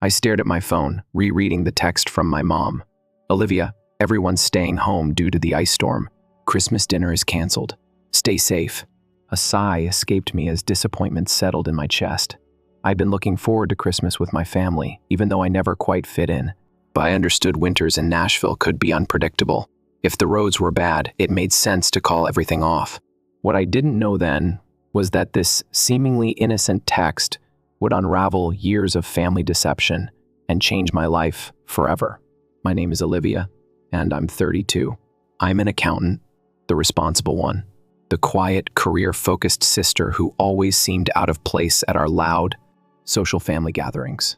I stared at my phone, rereading the text from my mom. Olivia, everyone's staying home due to the ice storm. Christmas dinner is canceled. Stay safe. A sigh escaped me as disappointment settled in my chest. I'd been looking forward to Christmas with my family, even though I never quite fit in. But I understood winters in Nashville could be unpredictable. If the roads were bad, it made sense to call everything off. What I didn't know then was that this seemingly innocent text would unravel years of family deception and change my life forever. My name is Olivia, and I'm 32. I'm an accountant, the responsible one, the quiet, career-focused sister who always seemed out of place at our loud, social family gatherings.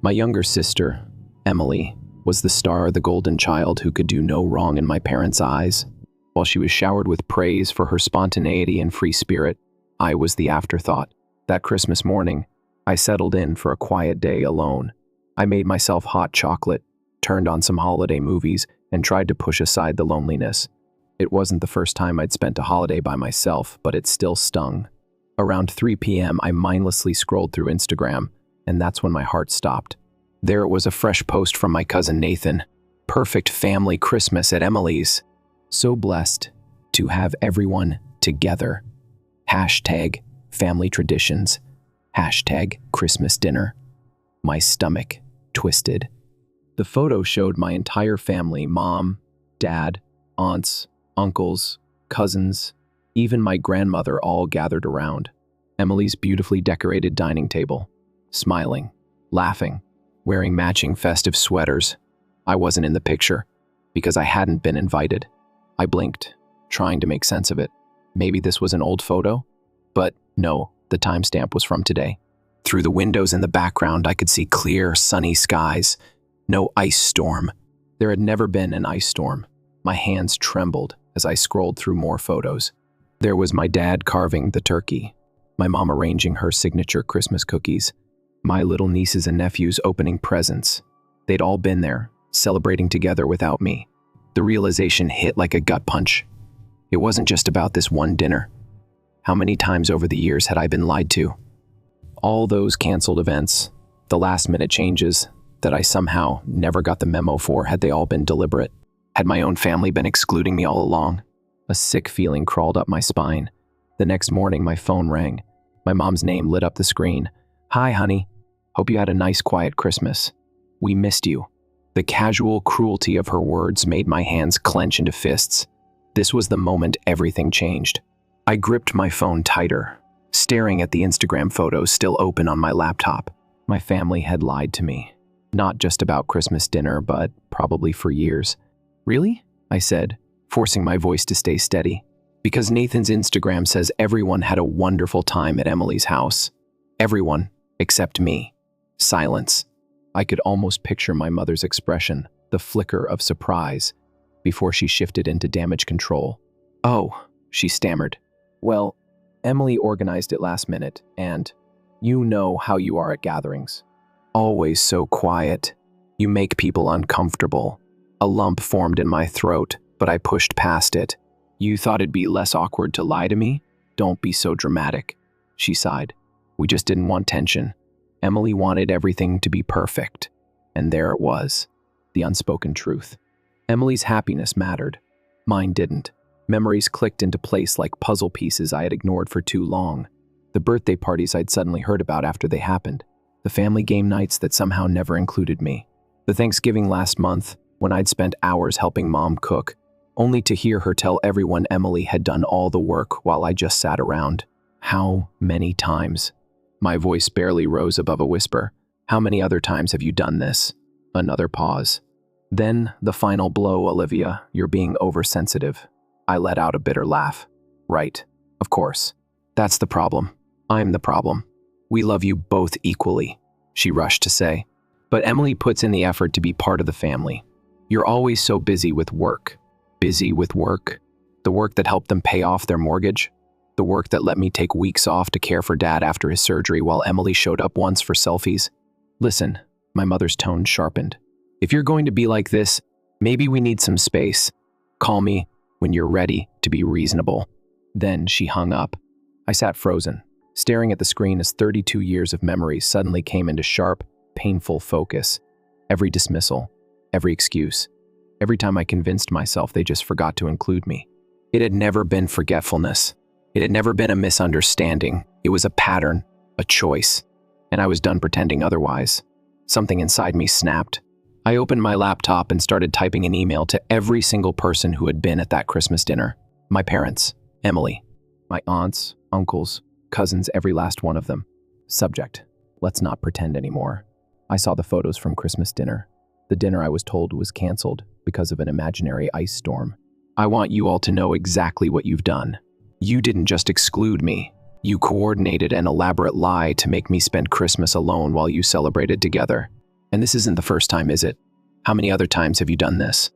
My younger sister, Emily, was the star, the golden child who could do no wrong in my parents' eyes. While she was showered with praise for her spontaneity and free spirit, I was the afterthought. That Christmas morning, I settled in for a quiet day alone. I made myself hot chocolate, turned on some holiday movies, and tried to push aside the loneliness. It wasn't the first time I'd spent a holiday by myself, but it still stung. Around 3 p.m., I mindlessly scrolled through Instagram, and that's when my heart stopped. There it was, a fresh post from my cousin Nathan. Perfect family Christmas at Emily's. So blessed to have everyone together. Hashtag family traditions. Hashtag Christmas dinner. My stomach twisted. The photo showed my entire family, mom, dad, aunts, uncles, cousins, even my grandmother, all gathered around Emily's beautifully decorated dining table, smiling, laughing, wearing matching festive sweaters. I wasn't in the picture because I hadn't been invited. I blinked, trying to make sense of it. Maybe this was an old photo? But no, the timestamp was from today. Through the windows in the background, I could see clear, sunny skies. No ice storm. There had never been an ice storm. My hands trembled as I scrolled through more photos. There was my dad carving the turkey, my mom arranging her signature Christmas cookies, my little nieces and nephews opening presents. They'd all been there, celebrating together without me. The realization hit like a gut punch. It wasn't just about this one dinner. How many times over the years had I been lied to? All those canceled events, the last-minute changes that I somehow never got the memo for, had they all been deliberate? Had my own family been excluding me all along? A sick feeling crawled up my spine. The next morning, my phone rang. My mom's name lit up the screen. "Hi, honey. Hope you had a nice, quiet Christmas. We missed you." The casual cruelty of her words made my hands clench into fists. This was the moment everything changed. I gripped my phone tighter, staring at the Instagram photos still open on my laptop. My family had lied to me. Not just about Christmas dinner, but probably for years. "Really?" I said, forcing my voice to stay steady. "Because Nathan's Instagram says everyone had a wonderful time at Emily's house. Everyone, except me." Silence. I could almost picture my mother's expression, the flicker of surprise, before she shifted into damage control. "Oh," she stammered. "Well, Emily organized it last minute, and you know how you are at gatherings. Always so quiet. You make people uncomfortable." A lump formed in my throat, but I pushed past it. "You thought it'd be less awkward to lie to me? Don't be so dramatic," she sighed. "We just didn't want tension. Emily wanted everything to be perfect." And there it was, the unspoken truth. Emily's happiness mattered. Mine didn't. Memories clicked into place like puzzle pieces I had ignored for too long. The birthday parties I'd suddenly heard about after they happened. The family game nights that somehow never included me. The Thanksgiving last month, when I'd spent hours helping Mom cook, only to hear her tell everyone Emily had done all the work while I just sat around. How many times? My voice barely rose above a whisper. "How many other times have you done this?" Another pause. "Then the final blow, Olivia. You're being oversensitive." I let out a bitter laugh. "Right. Of course. That's the problem. I'm the problem. We love you both equally," she rushed to say. "But Emily puts in the effort to be part of the family. You're always so busy with work." Busy with work? The work that helped them pay off their mortgage? The work that let me take weeks off to care for Dad after his surgery while Emily showed up once for selfies? "Listen," my mother's tone sharpened. "If you're going to be like this, maybe we need some space. Call me when you're ready to be reasonable." Then she hung up. I sat frozen, staring at the screen as 32 years of memories suddenly came into sharp, painful focus, every dismissal, every excuse. Every time I convinced myself they just forgot to include me. It had never been forgetfulness. It had never been a misunderstanding. It was a pattern, a choice, and I was done pretending otherwise. Something inside me snapped. I opened my laptop and started typing an email to every single person who had been at that Christmas dinner. My parents, Emily, my aunts, uncles, cousins, every last one of them. Subject: let's not pretend anymore. I saw the photos from Christmas dinner. The dinner I was told was canceled because of an imaginary ice storm. I want you all to know exactly what you've done. You didn't just exclude me. You coordinated an elaborate lie to make me spend Christmas alone while you celebrated together. And this isn't the first time, is it? How many other times have you done this?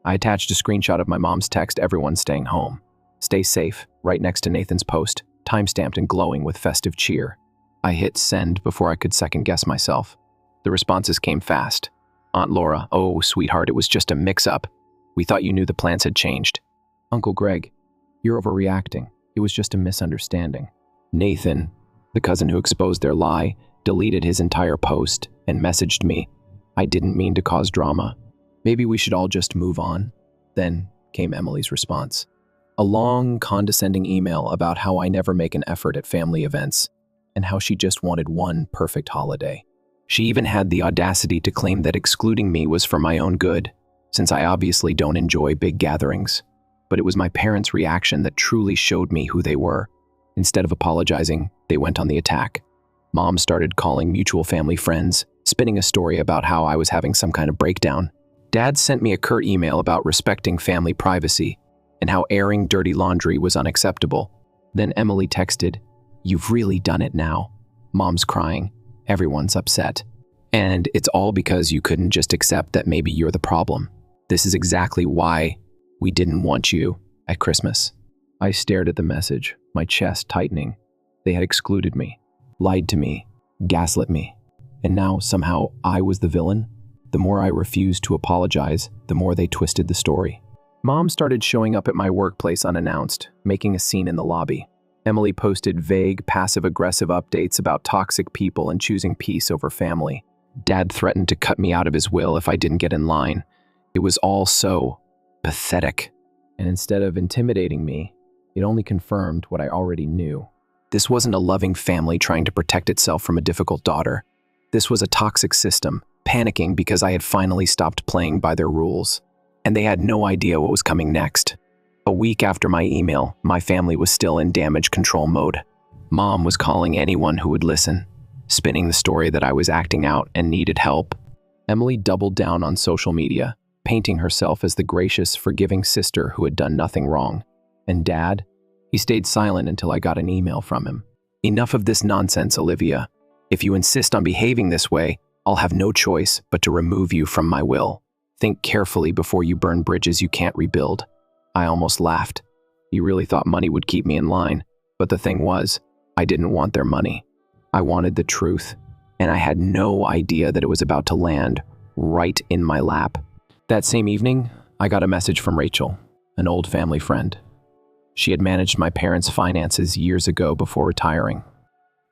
I attached a screenshot of my mom's text, "Everyone's staying home. Stay safe," right next to Nathan's post, time-stamped and glowing with festive cheer. I hit send before I could second-guess myself. The responses came fast. Aunt Laura: "Oh, sweetheart, it was just a mix-up. We thought you knew the plans had changed." Uncle Greg: "You're overreacting. It was just a misunderstanding." Nathan, the cousin who exposed their lie, deleted his entire post and messaged me, "I didn't mean to cause drama. Maybe we should all just move on." Then came Emily's response. A long, condescending email about how I never make an effort at family events and how she just wanted one perfect holiday. She even had the audacity to claim that excluding me was for my own good, since I obviously don't enjoy big gatherings. But it was my parents' reaction that truly showed me who they were. Instead of apologizing, they went on the attack. Mom started calling mutual family friends, spinning a story about how I was having some kind of breakdown. Dad sent me a curt email about respecting family privacy and how airing dirty laundry was unacceptable. Then Emily texted, "You've really done it now." Mom's crying. Everyone's upset. And it's all because you couldn't just accept that maybe you're the problem. This is exactly why we didn't want you at Christmas. I stared at the message, my chest tightening. They had excluded me, lied to me, gaslit me. And now somehow I was the villain. The more I refused to apologize, the more they twisted the story. Mom started showing up at my workplace unannounced, making a scene in the lobby. Emily posted vague, passive-aggressive updates about toxic people and choosing peace over family. Dad threatened to cut me out of his will if I didn't get in line. It was all so pathetic. And instead of intimidating me, it only confirmed what I already knew. This wasn't a loving family trying to protect itself from a difficult daughter. This was a toxic system, panicking because I had finally stopped playing by their rules. And they had no idea what was coming next. A week after my email, my family was still in damage control mode. Mom was calling anyone who would listen, spinning the story that I was acting out and needed help. Emily doubled down on social media, painting herself as the gracious, forgiving sister who had done nothing wrong. And Dad? He stayed silent until I got an email from him. "Enough of this nonsense, Olivia. If you insist on behaving this way, I'll have no choice but to remove you from my will. Think carefully before you burn bridges you can't rebuild." I almost laughed. He really thought money would keep me in line. But the thing was, I didn't want their money. I wanted the truth. And I had no idea that it was about to land right in my lap. That same evening, I got a message from Rachel, an old family friend. She had managed my parents' finances years ago before retiring.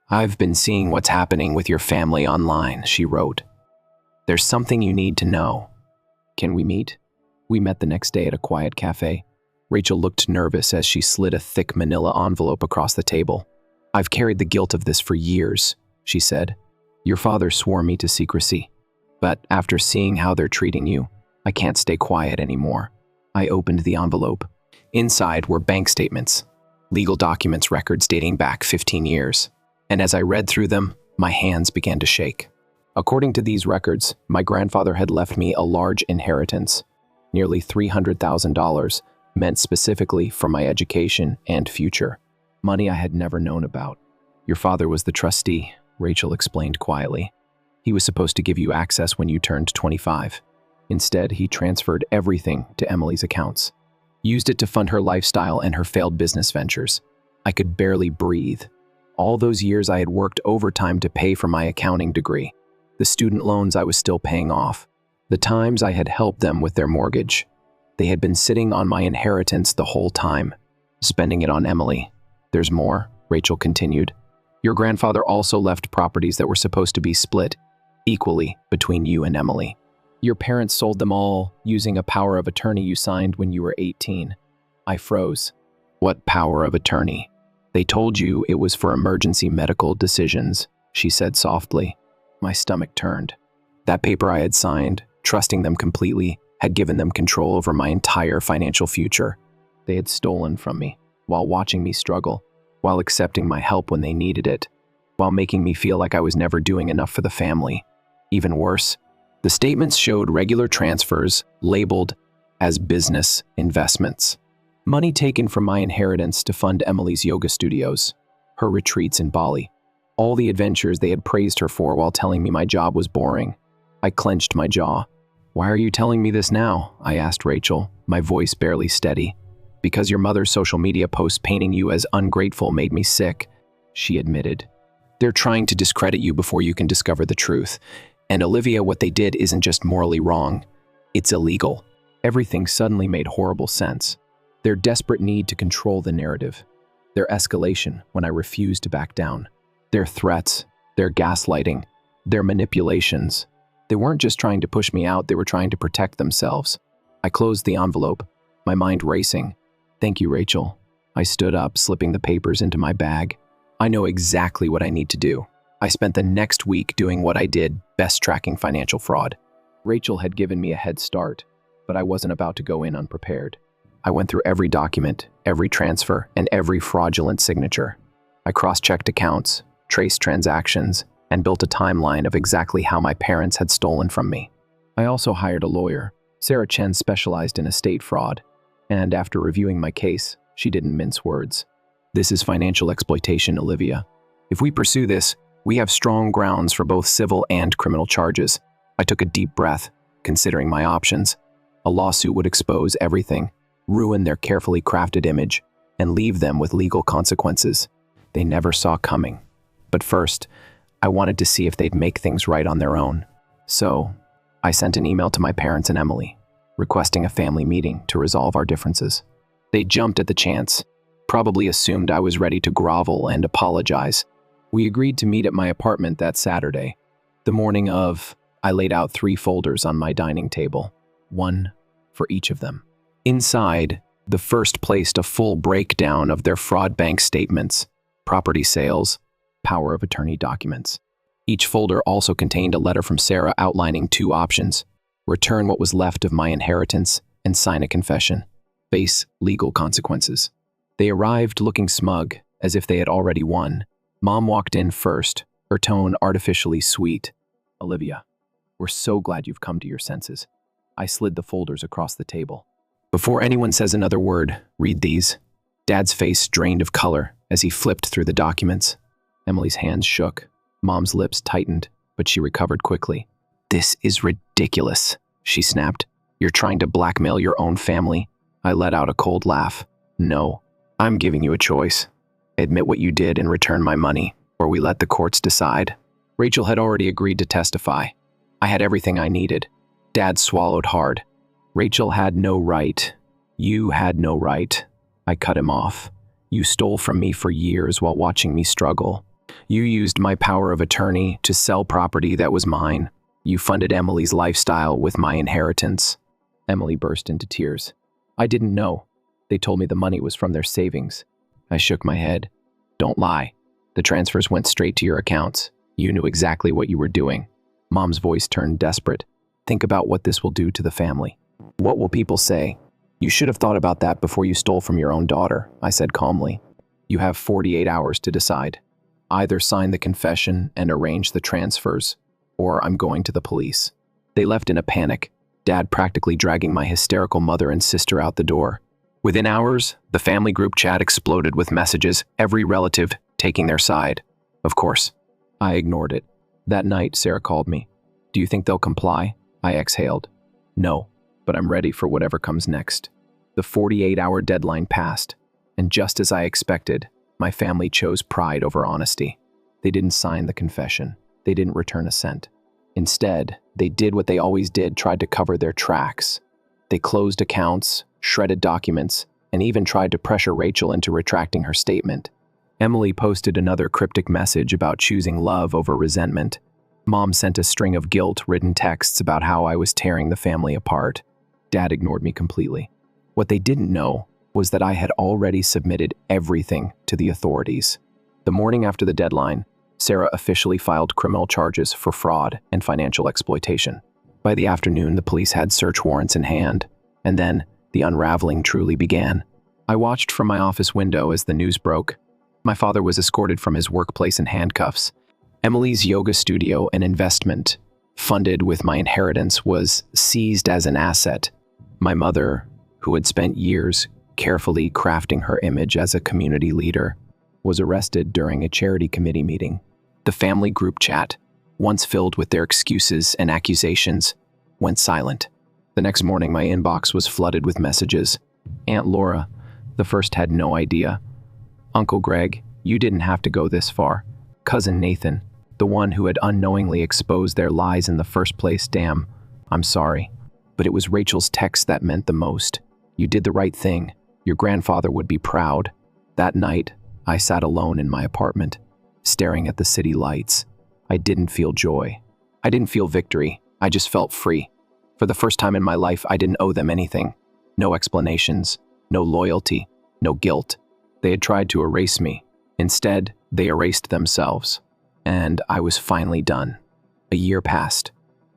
"I've been seeing what's happening with your family online," she wrote. "There's something you need to know. Can we meet?" We met the next day at a quiet cafe. Rachel looked nervous as she slid a thick manila envelope across the table. "I've carried the guilt of this for years," she said. "Your father swore me to secrecy. But after seeing how they're treating you, I can't stay quiet anymore." I opened the envelope. Inside were bank statements, legal documents, records dating back 15 years. And as I read through them, my hands began to shake. According to these records, my grandfather had left me a large inheritance, nearly $300,000, meant specifically for my education and future. Money I had never known about. "Your father was the trustee," Rachel explained quietly. "He was supposed to give you access when you turned 25. Instead, he transferred everything to Emily's accounts. Used it to fund her lifestyle and her failed business ventures. I could barely breathe. All those years I had worked overtime to pay for my accounting degree. The student loans I was still paying off. The times I had helped them with their mortgage. They had been sitting on my inheritance the whole time, spending it on Emily. There's more," Rachel continued. "Your grandfather also left properties that were supposed to be split. equally between you and Emily. Your parents sold them all using a power of attorney you signed when you were 18. I froze. What power of attorney? They told you it was for emergency medical decisions, she said softly. My stomach turned. That paper I had signed, trusting them completely, had given them control over my entire financial future. They had stolen from me, while watching me struggle, while accepting my help when they needed it, while making me feel like I was never doing enough for the family. Even worse, the statements showed regular transfers labeled as business investments. Money taken from my inheritance to fund Emily's yoga studios, her retreats in Bali, all the adventures they had praised her for while telling me my job was boring. I clenched my jaw. Why are you telling me this now? I asked Rachel, my voice barely steady. Because your mother's social media posts painting you as ungrateful made me sick, she admitted. They're trying to discredit you before you can discover the truth. And Olivia, what they did isn't just morally wrong, it's illegal. Everything suddenly made horrible sense. Their desperate need to control the narrative. Their escalation when I refused to back down. Their threats, their gaslighting, their manipulations. They weren't just trying to push me out, they were trying to protect themselves. I closed the envelope, my mind racing. Thank you, Rachel. I stood up, slipping the papers into my bag. I know exactly what I need to do. I spent the next week doing what I did best, tracking financial fraud. Rachel had given me a head start, but I wasn't about to go in unprepared. I went through every document, every transfer, and every fraudulent signature. I cross-checked accounts, traced transactions, and built a timeline of exactly how my parents had stolen from me. I also hired a lawyer. Sarah Chen specialized in estate fraud, and after reviewing my case, she didn't mince words. This is financial exploitation, Olivia. If we pursue this, we have strong grounds for both civil and criminal charges. I took a deep breath, considering my options. A lawsuit would expose everything, ruin their carefully crafted image, and leave them with legal consequences they never saw coming. But first, I wanted to see if they'd make things right on their own. So, I sent an email to my parents and Emily, requesting a family meeting to resolve our differences. They jumped at the chance, probably assumed I was ready to grovel and apologize. We agreed to meet at my apartment that Saturday. The morning of, I laid out 3 folders on my dining table, one for each of them. Inside, the first placed a full breakdown of their fraud bank statements, property sales, power of attorney documents. Each folder also contained a letter from Sarah outlining 2 options: return what was left of my inheritance and sign a confession, face legal consequences. They arrived looking smug, as if they had already won. Mom walked in first, her tone artificially sweet. Olivia, we're so glad you've come to your senses. I slid the folders across the table. Before anyone says another word, read these. Dad's face drained of color as he flipped through the documents. Emily's hands shook. Mom's lips tightened, but she recovered quickly. This is ridiculous, she snapped. You're trying to blackmail your own family. I let out a cold laugh. No, I'm giving you a choice. Admit what you did and return my money, or we let the courts decide. Rachel had already agreed to testify. I had everything I needed. Dad swallowed hard. Rachel had no right. You had no right. I cut him off. You stole from me for years while watching me struggle. You used my power of attorney to sell property that was mine. You funded Emily's lifestyle with my inheritance. Emily burst into tears. I didn't know. They told me the money was from their savings. I shook my head. Don't lie. The transfers went straight to your accounts. You knew exactly what you were doing. Mom's voice turned desperate. Think about what this will do to the family. What will people say? You should have thought about that before you stole from your own daughter, I said calmly. You have 48 hours to decide. Either sign the confession and arrange the transfers, or I'm going to the police. They left in a panic, Dad practically dragging my hysterical mother and sister out the door. Within hours, the family group chat exploded with messages, every relative taking their side. Of course, I ignored it. That night, Sarah called me. Do you think they'll comply? I exhaled. No, but I'm ready for whatever comes next. The 48-hour deadline passed, and just as I expected, my family chose pride over honesty. They didn't sign the confession. They didn't return a cent. Instead, they did what they always did, tried to cover their tracks. They closed accounts, shredded documents, and even tried to pressure Rachel into retracting her statement. Emily posted another cryptic message about choosing love over resentment. Mom sent a string of guilt-ridden texts about how I was tearing the family apart. Dad ignored me completely. What they didn't know was that I had already submitted everything to the authorities. The morning after the deadline, Sarah officially filed criminal charges for fraud and financial exploitation. By the afternoon, the police had search warrants in hand, and then the unraveling truly began. I watched from my office window as the news broke. My father was escorted from his workplace in handcuffs. Emily's yoga studio and investment, funded with my inheritance, was seized as an asset. My mother, who had spent years carefully crafting her image as a community leader, was arrested during a charity committee meeting. The family group chat, once filled with their excuses and accusations, went silent. The next morning, my inbox was flooded with messages. Aunt Laura, the first, had no idea. Uncle Greg, you didn't have to go this far. Cousin Nathan, the one who had unknowingly exposed their lies in the first place, damn, I'm sorry. But it was Rachel's text that meant the most. You did the right thing. Your grandfather would be proud. That night, I sat alone in my apartment, staring at the city lights. I didn't feel joy. I didn't feel victory. I just felt free. For the first time in my life, I didn't owe them anything. No explanations, no loyalty, no guilt. They had tried to erase me. Instead, they erased themselves. And I was finally done. A year passed.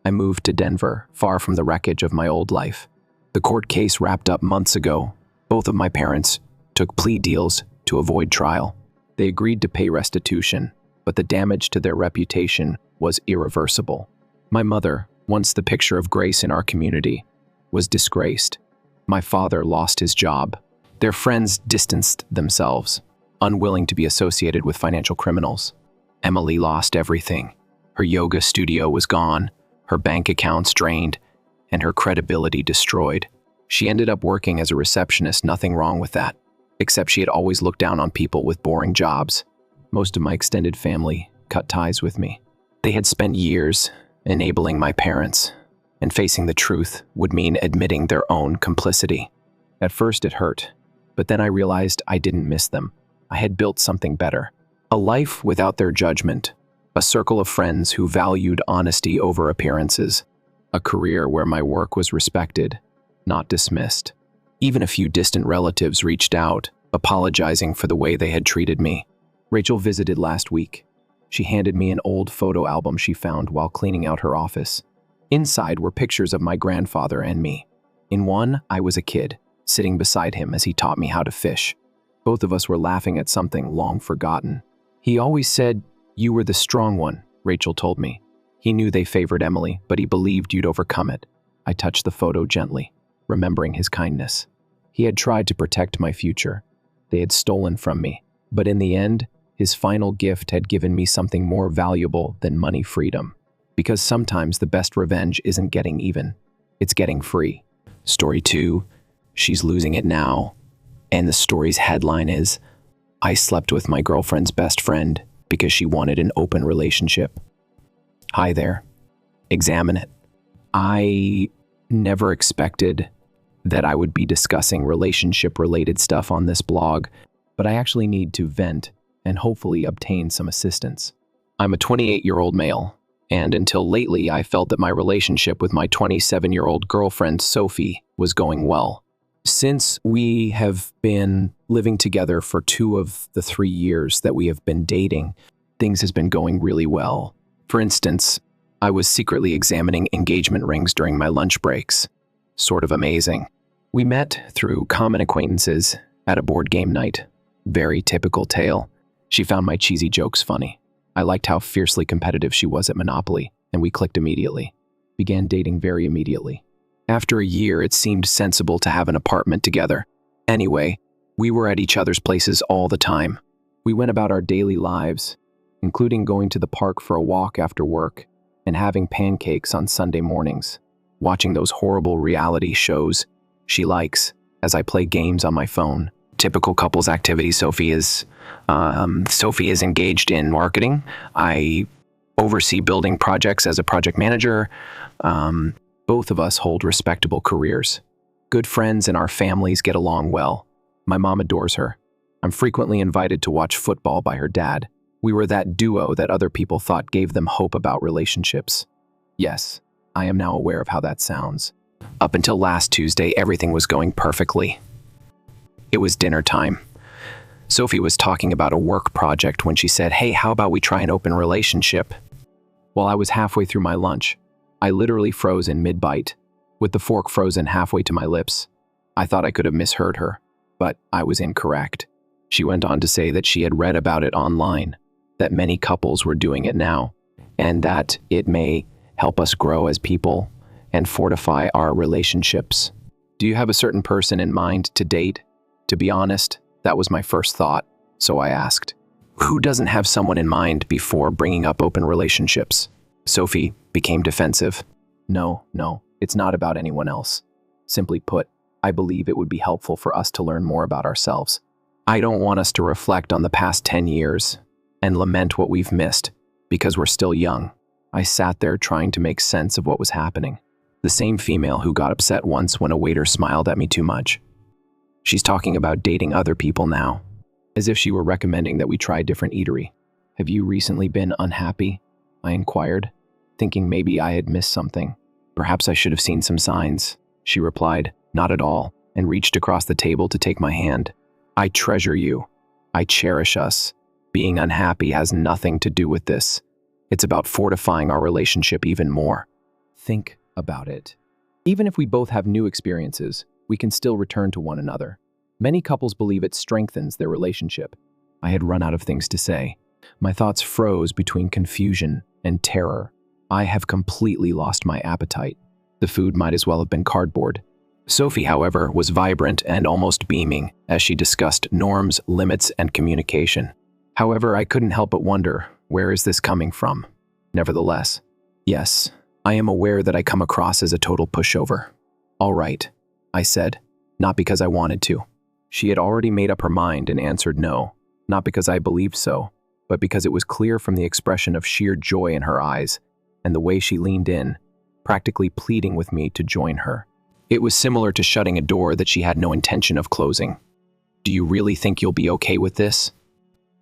I moved to Denver, far from the wreckage of my old life. The court case wrapped up months ago. Both of my parents took plea deals to avoid trial. They agreed to pay restitution, but the damage to their reputation was irreversible. My mother, once the picture of grace in our community, was disgraced. My father lost his job. Their friends distanced themselves, unwilling to be associated with financial criminals. Emily lost everything. Her yoga studio was gone, her bank accounts drained, and her credibility destroyed. She ended up working as a receptionist, nothing wrong with that, except she had always looked down on people with boring jobs. Most of my extended family cut ties with me. They had spent years enabling my parents, and facing the truth would mean admitting their own complicity. At first it hurt, but then I realized I didn't miss them. I had built something better. A life without their judgment, a circle of friends who valued honesty over appearances, a career where my work was respected, not dismissed. Even a few distant relatives reached out, apologizing for the way they had treated me. Rachel visited last week. She handed me an old photo album she found while cleaning out her office. Inside were pictures of my grandfather and me. In one, I was a kid, sitting beside him as he taught me how to fish. Both of us were laughing at something long forgotten. He always said, "You were the strong one," Rachel told me. He knew they favored Emily, but he believed you'd overcome it. I touched the photo gently, remembering his kindness. He had tried to protect my future. They had stolen from me. But in the end, his final gift had given me something more valuable than money: freedom. Because sometimes the best revenge isn't getting even, it's getting free. Story 2, she's losing it now. And the story's headline is, I slept with my girlfriend's best friend because she wanted an open relationship. Hi there. Examine it. I never expected that I would be discussing relationship-related stuff on this blog, but I actually need to vent and hopefully obtain some assistance. I'm a 28-year-old male, and until lately I felt that my relationship with my 27-year-old girlfriend, Sophie, was going well. Since we have been living together for 2 of the 3 years that we have been dating, things has been going really well. For instance, I was secretly examining engagement rings during my lunch breaks. Sort of amazing. We met through common acquaintances at a board game night. Very typical tale. She found my cheesy jokes funny. I liked how fiercely competitive she was at Monopoly, and we clicked immediately. Began dating very immediately. After a year, it seemed sensible to have an apartment together. Anyway, we were at each other's places all the time. We went about our daily lives, including going to the park for a walk after work and having pancakes on Sunday mornings, watching those horrible reality shows she likes as I play games on my phone. Typical couples activities. Sophie is engaged in marketing. I oversee building projects as a project manager. Both of us hold respectable careers. Good friends, and our families get along well. My mom adores her. I'm frequently invited to watch football by her dad. We were that duo that other people thought gave them hope about relationships. Yes, I am now aware of how that sounds. Up until last Tuesday, everything was going perfectly. It was dinner time. Sophie was talking about a work project when she said, "Hey, how about we try an open relationship?" While I was halfway through my lunch, I literally froze in mid-bite, with the fork frozen halfway to my lips. I thought I could have misheard her, but I was incorrect. She went on to say that she had read about it online, that many couples were doing it now, and that it may help us grow as people and fortify our relationships. Do you have a certain person in mind to date? To be honest, that was my first thought, so I asked, "Who doesn't have someone in mind before bringing up open relationships?" Sophie became defensive. No, it's not about anyone else. Simply put, I believe it would be helpful for us to learn more about ourselves. I don't want us to reflect on the past 10 years and lament what we've missed because we're still young. I sat there trying to make sense of what was happening. The same female who got upset once when a waiter smiled at me too much. She's talking about dating other people now, as if she were recommending that we try a different eatery. "Have you recently been unhappy?" I inquired, thinking maybe I had missed something. "Perhaps I should have seen some signs," she replied, "Not at all," and reached across the table to take my hand. "I treasure you. I cherish us. Being unhappy has nothing to do with this. It's about fortifying our relationship even more." Think about it. Even if we both have new experiences, we can still return to one another. Many couples believe it strengthens their relationship. I had run out of things to say. My thoughts froze between confusion and terror. I have completely lost my appetite. The food might as well have been cardboard. Sophie, however, was vibrant and almost beaming as she discussed norms, limits, and communication. However, I couldn't help but wonder, where is this coming from? Nevertheless, yes, I am aware that I come across as a total pushover. "All right," I said, not because I wanted to. She had already made up her mind and answered no, not because I believed so, but because it was clear from the expression of sheer joy in her eyes and the way she leaned in, practically pleading with me to join her. It was similar to shutting a door that she had no intention of closing. "Do you really think you'll be okay with this?"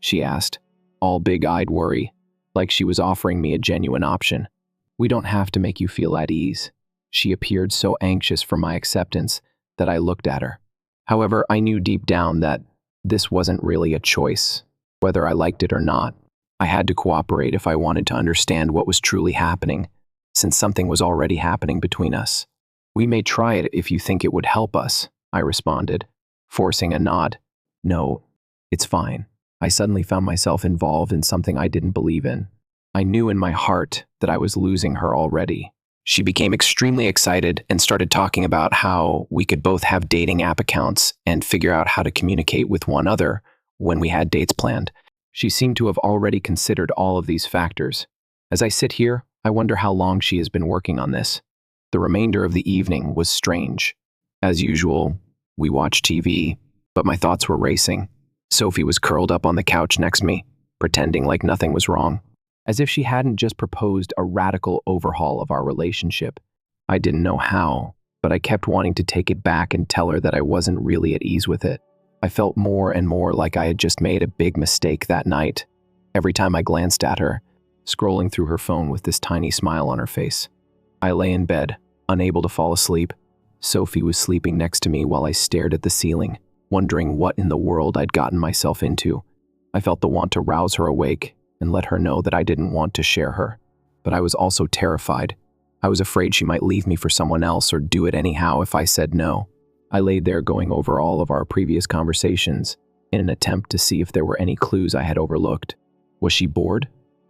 she asked, all big-eyed worry, like she was offering me a genuine option. "We don't have to make you feel at ease." She appeared so anxious for my acceptance that I looked at her. However, I knew deep down that this wasn't really a choice, whether I liked it or not. I had to cooperate if I wanted to understand what was truly happening, since something was already happening between us. "We may try it if you think it would help us," I responded, forcing a nod. "No, it's fine." I suddenly found myself involved in something I didn't believe in. I knew in my heart that I was losing her already. She became extremely excited and started talking about how we could both have dating app accounts and figure out how to communicate with one another when we had dates planned. She seemed to have already considered all of these factors. As I sit here, I wonder how long she has been working on this. The remainder of the evening was strange. As usual, we watched TV, but my thoughts were racing. Sophie was curled up on the couch next to me, pretending like nothing was wrong, as if she hadn't just proposed a radical overhaul of our relationship. I didn't know how, but I kept wanting to take it back and tell her that I wasn't really at ease with it. I felt more and more like I had just made a big mistake that night, every time I glanced at her, scrolling through her phone with this tiny smile on her face. I lay in bed, unable to fall asleep. Sophie was sleeping next to me while I stared at the ceiling, wondering what in the world I'd gotten myself into. I felt the want to rouse her awake and let her know that I didn't want to share her. But I was also terrified. I was afraid she might leave me for someone else or do it anyhow if I said no. I laid there going over all of our previous conversations in an attempt to see if there were any clues I had overlooked. Was she bored?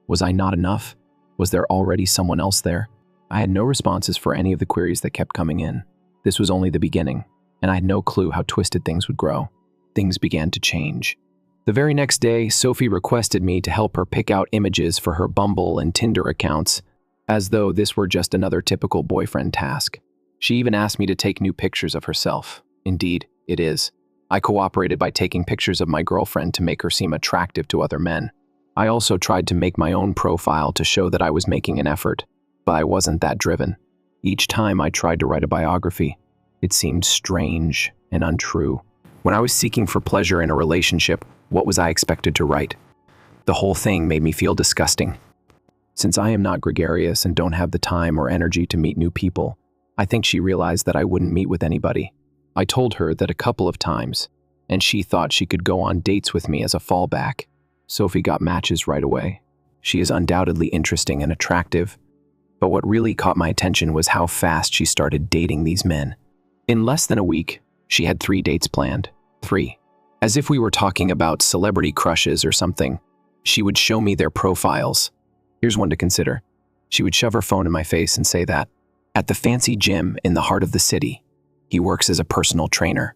Was I not enough? Was there already someone else there? I had no responses for any of the queries that kept coming in. This was only the beginning, and I had no clue how twisted things would grow. Things began to change. The very next day, Sophie requested me to help her pick out images for her Bumble and Tinder accounts, as though this were just another typical boyfriend task. She even asked me to take new pictures of herself. Indeed, it is. I cooperated by taking pictures of my girlfriend to make her seem attractive to other men. I also tried to make my own profile to show that I was making an effort, but I wasn't that driven. Each time I tried to write a biography, it seemed strange and untrue. When I was seeking for pleasure in a relationship, what was I expected to write? The whole thing made me feel disgusting. Since I am not gregarious and don't have the time or energy to meet new people, I think she realized that I wouldn't meet with anybody. I told her that a couple of times, and she thought she could go on dates with me as a fallback. Sophie got matches right away. She is undoubtedly interesting and attractive, but what really caught my attention was how fast she started dating these men. In less than a week, she had 3 dates planned. 3. As if we were talking about celebrity crushes or something. She would show me their profiles. Here's one to consider. She would shove her phone in my face and say that, at the fancy gym in the heart of the city, he works as a personal trainer.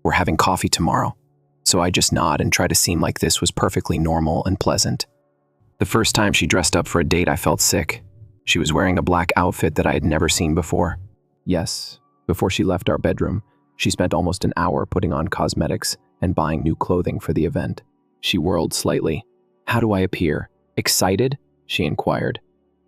We're having coffee tomorrow. So I just nod and try to seem like this was perfectly normal and pleasant. The first time she dressed up for a date, I felt sick. She was wearing a black outfit that I had never seen before. Yes, before she left our bedroom, she spent almost an hour putting on cosmetics and buying new clothing for the event. She whirled slightly. How do I appear? Excited? She inquired.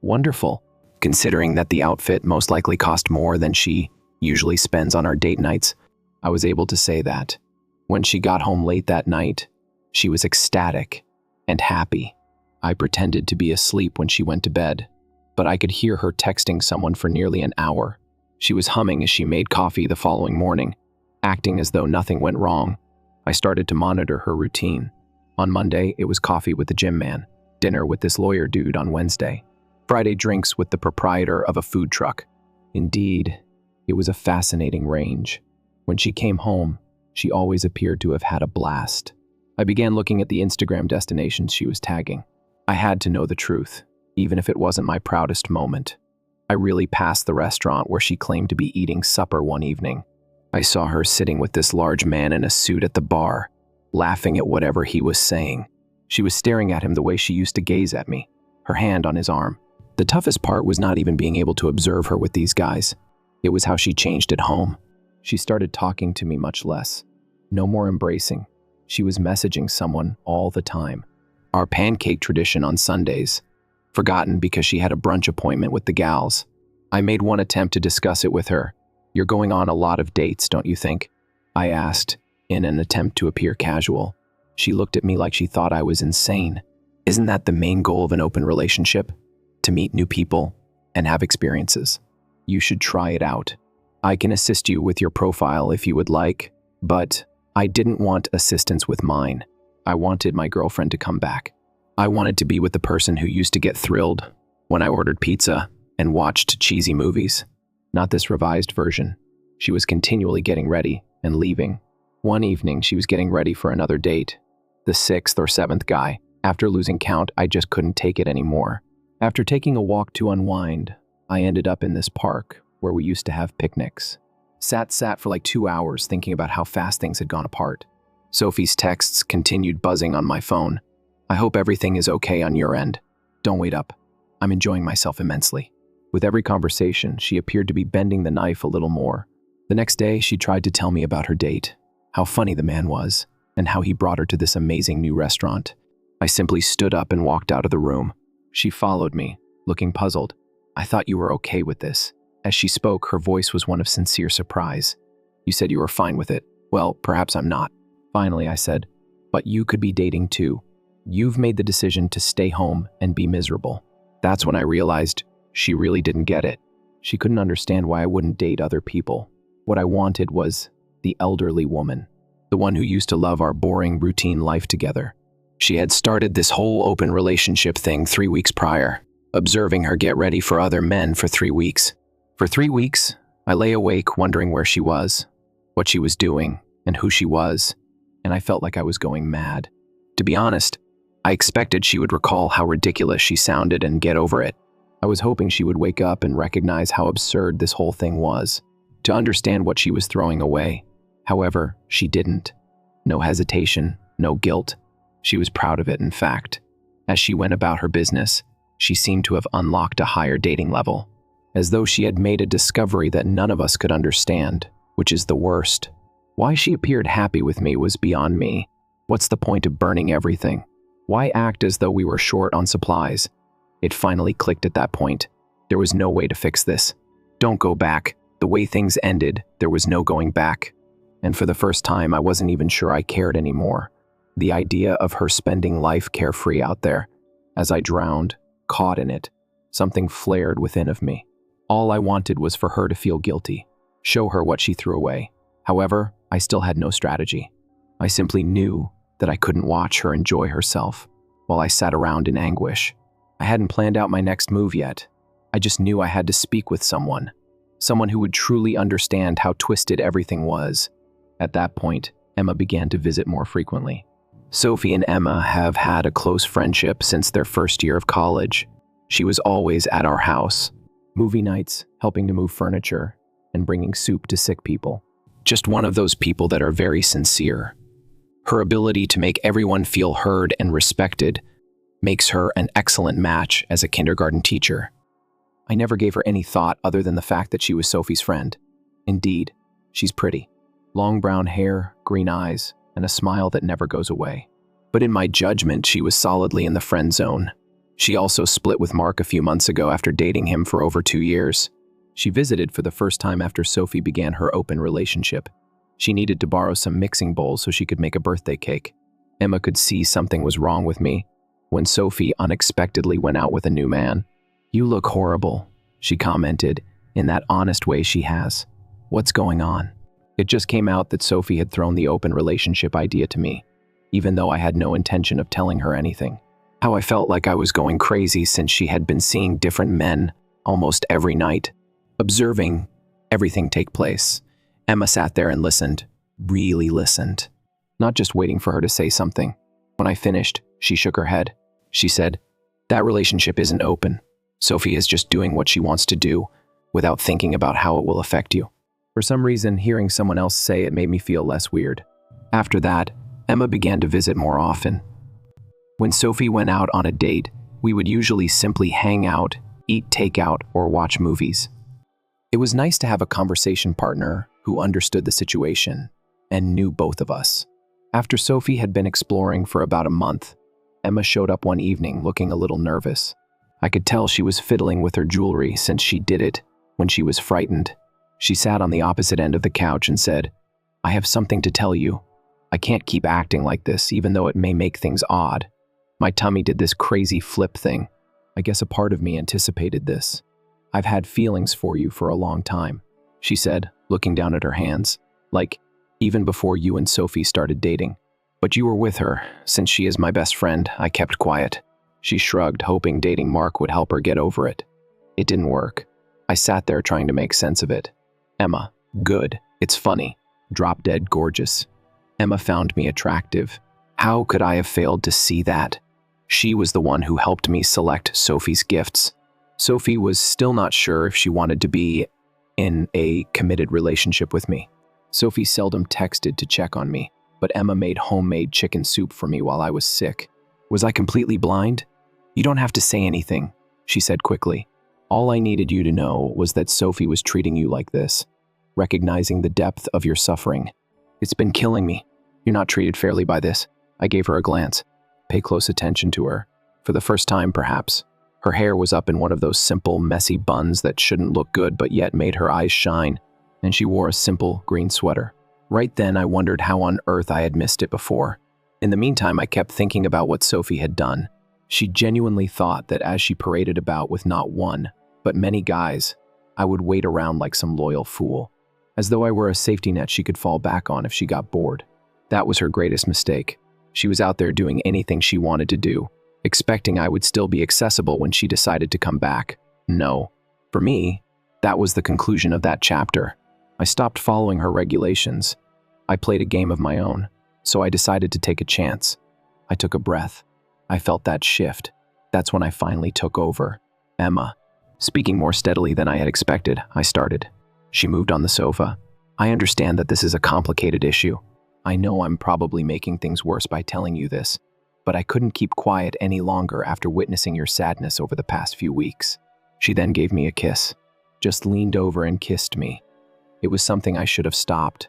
Wonderful, considering that the outfit most likely cost more than she usually spends on our date nights. I was able to say that. When she got home late that night, she was ecstatic and happy. I pretended to be asleep when she went to bed, but I could hear her texting someone for nearly an hour. She was humming as she made coffee the following morning, acting as though nothing went wrong. I started to monitor her routine. On Monday, it was coffee with the gym man, dinner with this lawyer dude on Wednesday, Friday drinks with the proprietor of a food truck. Indeed, it was a fascinating range. When she came home, she always appeared to have had a blast. I began looking at the Instagram destinations she was tagging. I had to know the truth, even if it wasn't my proudest moment. I really passed the restaurant where she claimed to be eating supper one evening. I saw her sitting with this large man in a suit at the bar, laughing at whatever he was saying. She was staring at him the way she used to gaze at me, her hand on his arm. The toughest part was not even being able to observe her with these guys. It was how she changed at home. She started talking to me much less. No more embracing. She was messaging someone all the time. Our pancake tradition on Sundays, forgotten because she had a brunch appointment with the gals. I made one attempt to discuss it with her. You're going on a lot of dates, don't you think? I asked, in an attempt to appear casual. She looked at me like she thought I was insane. Isn't that the main goal of an open relationship? To meet new people and have experiences. You should try it out. I can assist you with your profile if you would like, but I didn't want assistance with mine. I wanted my girlfriend to come back. I wanted to be with the person who used to get thrilled when I ordered pizza and watched cheesy movies. Not this revised version. She was continually getting ready and leaving. One evening, she was getting ready for another date. The 6th or 7th guy. After losing count, I just couldn't take it anymore. After taking a walk to unwind, I ended up in this park where we used to have picnics. Sat for like 2 hours thinking about how fast things had gone apart. Sophie's texts continued buzzing on my phone. I hope everything is okay on your end. Don't wait up. I'm enjoying myself immensely. With every conversation, she appeared to be bending the knife a little more. The next day, she tried to tell me about her date, how funny the man was, and how he brought her to this amazing new restaurant. I simply stood up and walked out of the room. She followed me, looking puzzled. I thought you were okay with this. As she spoke, her voice was one of sincere surprise. You said you were fine with it. Well, perhaps I'm not. Finally, I said, but you could be dating too. You've made the decision to stay home and be miserable. That's when I realized she really didn't get it. She couldn't understand why I wouldn't date other people. What I wanted was the elderly woman, the one who used to love our boring, routine life together. She had started this whole open relationship thing 3 weeks prior, observing her get ready for other men for 3 weeks. For 3 weeks, I lay awake wondering where she was, what she was doing, and who she was, and I felt like I was going mad. To be honest, I expected she would recall how ridiculous she sounded and get over it. I was hoping she would wake up and recognize how absurd this whole thing was, to understand what she was throwing away. However, she didn't. No hesitation, no guilt. She was proud of it, in fact. As she went about her business, she seemed to have unlocked a higher dating level, as though she had made a discovery that none of us could understand, which is the worst. Why she appeared happy with me was beyond me. What's the point of burning everything? Why act as though we were short on supplies? It finally clicked at that point. There was no way to fix this. Don't go back. The way things ended, there was no going back. And for the first time, I wasn't even sure I cared anymore. The idea of her spending life carefree out there. As I drowned, caught in it, something flared within of me. All I wanted was for her to feel guilty, show her what she threw away. However, I still had no strategy. I simply knew that I couldn't watch her enjoy herself while I sat around in anguish. I hadn't planned out my next move yet. I just knew I had to speak with someone who would truly understand how twisted everything was. At that point, Emma began to visit more frequently. Sophie and Emma have had a close friendship since their first year of college. She was always at our house, movie nights, helping to move furniture, and bringing soup to sick people. Just one of those people that are very sincere. Her ability to make everyone feel heard and respected makes her an excellent match as a kindergarten teacher. I never gave her any thought other than the fact that she was Sophie's friend. Indeed, she's pretty. Long brown hair, green eyes, and a smile that never goes away. But in my judgment, she was solidly in the friend zone. She also split with Mark a few months ago after dating him for over 2 years. She visited for the first time after Sophie began her open relationship. She needed to borrow some mixing bowls so she could make a birthday cake. Emma could see something was wrong with me when Sophie unexpectedly went out with a new man. "You look horrible," she commented in that honest way she has. "What's going on?" It just came out that Sophie had thrown the open relationship idea to me, even though I had no intention of telling her anything. How I felt like I was going crazy since she had been seeing different men almost every night, observing everything take place. Emma sat there and listened, really listened, not just waiting for her to say something. When I finished, she shook her head. She said, "That relationship isn't open. Sophie is just doing what she wants to do without thinking about how it will affect you." For some reason, hearing someone else say it made me feel less weird. After that, Emma began to visit more often. When Sophie went out on a date, we would usually simply hang out, eat takeout, or watch movies. It was nice to have a conversation partner who understood the situation and knew both of us. After Sophie had been exploring for about a month, Emma showed up one evening looking a little nervous. I could tell she was fiddling with her jewelry since she did it when she was frightened. She sat on the opposite end of the couch and said, "I have something to tell you. I can't keep acting like this, even though it may make things odd. My tummy did this crazy flip thing. I guess a part of me anticipated this. I've had feelings for you for a long time," she said, looking down at her hands, "like even before you and Sophie started dating. But you were with her. Since she is my best friend, I kept quiet." She shrugged, hoping dating Mark would help her get over it. It didn't work. I sat there trying to make sense of it. Emma, good. It's funny. Drop-dead gorgeous. Emma found me attractive. How could I have failed to see that? She was the one who helped me select Sophie's gifts. Sophie was still not sure if she wanted to be in a committed relationship with me. Sophie seldom texted to check on me, but Emma made homemade chicken soup for me while I was sick. Was I completely blind? "You don't have to say anything," she said quickly. "All I needed you to know was that Sophie was treating you like this, recognizing the depth of your suffering. It's been killing me. You're not treated fairly by this." I gave her a glance. Pay close attention to her. For the first time, perhaps. Her hair was up in one of those simple, messy buns that shouldn't look good but yet made her eyes shine, and she wore a simple green sweater. Right then, I wondered how on earth I had missed it before. In the meantime, I kept thinking about what Sophie had done. She genuinely thought that as she paraded about with not one, but many guys, I would wait around like some loyal fool, as though I were a safety net she could fall back on if she got bored. That was her greatest mistake. She was out there doing anything she wanted to do, expecting I would still be accessible when she decided to come back. No. For me, that was the conclusion of that chapter. I stopped following her regulations. I played a game of my own, so I decided to take a chance. I took a breath. I felt that shift. That's when I finally took over. "Emma." Speaking more steadily than I had expected, I started. She moved on the sofa. "I understand that this is a complicated issue. I know I'm probably making things worse by telling you this, but I couldn't keep quiet any longer after witnessing your sadness over the past few weeks." She then gave me a kiss, just leaned over and kissed me. It was something I should have stopped.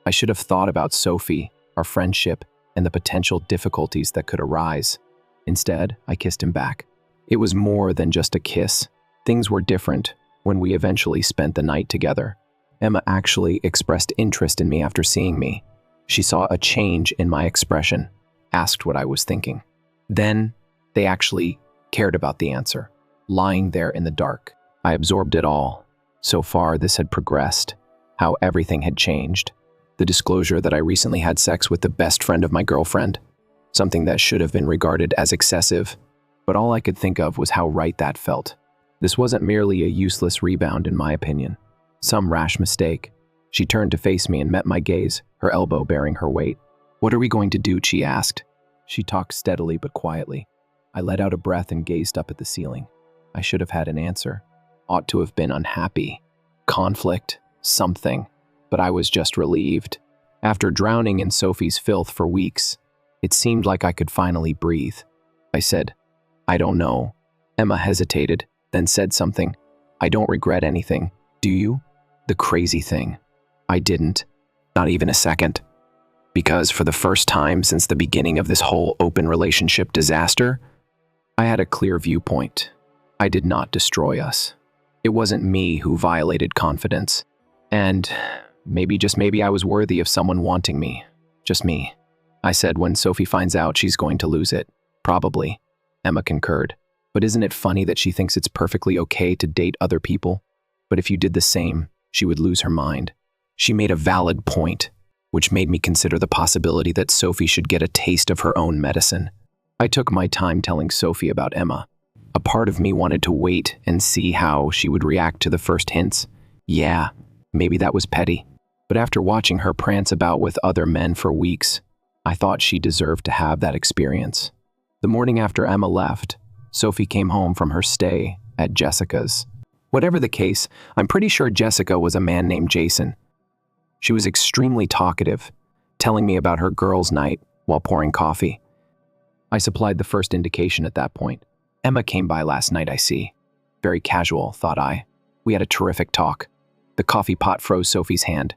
I should have thought about Sophie, our friendship, and the potential difficulties that could arise. Instead, I kissed him back. It was more than just a kiss. Things were different when we eventually spent the night together. Emma actually expressed interest in me after seeing me. She saw a change in my expression. asked what I was thinking. Then they actually cared about the answer, lying there in the dark. I absorbed it all. So far, this had progressed, how everything had changed. The disclosure that I recently had sex with the best friend of my girlfriend, something that should have been regarded as excessive, but all I could think of was how right that felt. This wasn't merely a useless rebound, in my opinion. Some rash mistake. She turned to face me and met my gaze, her elbow bearing her weight. "What are we going to do?" she asked. She talked steadily but quietly. I let out a breath and gazed up at the ceiling. I should have had an answer. Ought to have been unhappy. Conflict. Something. But I was just relieved. After drowning in Sophie's filth for weeks, it seemed like I could finally breathe. I said, "I don't know." Emma hesitated, then said something. "I don't regret anything. Do you?" The crazy thing. I didn't. Not even a second. Because for the first time since the beginning of this whole open relationship disaster, I had a clear viewpoint. I did not destroy us. It wasn't me who violated confidence. And maybe, just maybe, I was worthy of someone wanting me. Just me. I said, "When Sophie finds out, she's going to lose it." "Probably." Emma concurred. "But isn't it funny that she thinks it's perfectly okay to date other people? But if you did the same, she would lose her mind." She made a valid point, which made me consider the possibility that Sophie should get a taste of her own medicine. I took my time telling Sophie about Emma. A part of me wanted to wait and see how she would react to the first hints. Yeah, maybe that was petty. But after watching her prance about with other men for weeks, I thought she deserved to have that experience. The morning after Emma left, Sophie came home from her stay at Jessica's. Whatever the case, I'm pretty sure Jessica was a man named Jason. She was extremely talkative, telling me about her girls' night while pouring coffee. I supplied the first indication at that point. "Emma came by last night, I see." Very casual, thought I. We had a terrific talk. The coffee pot froze Sophie's hand.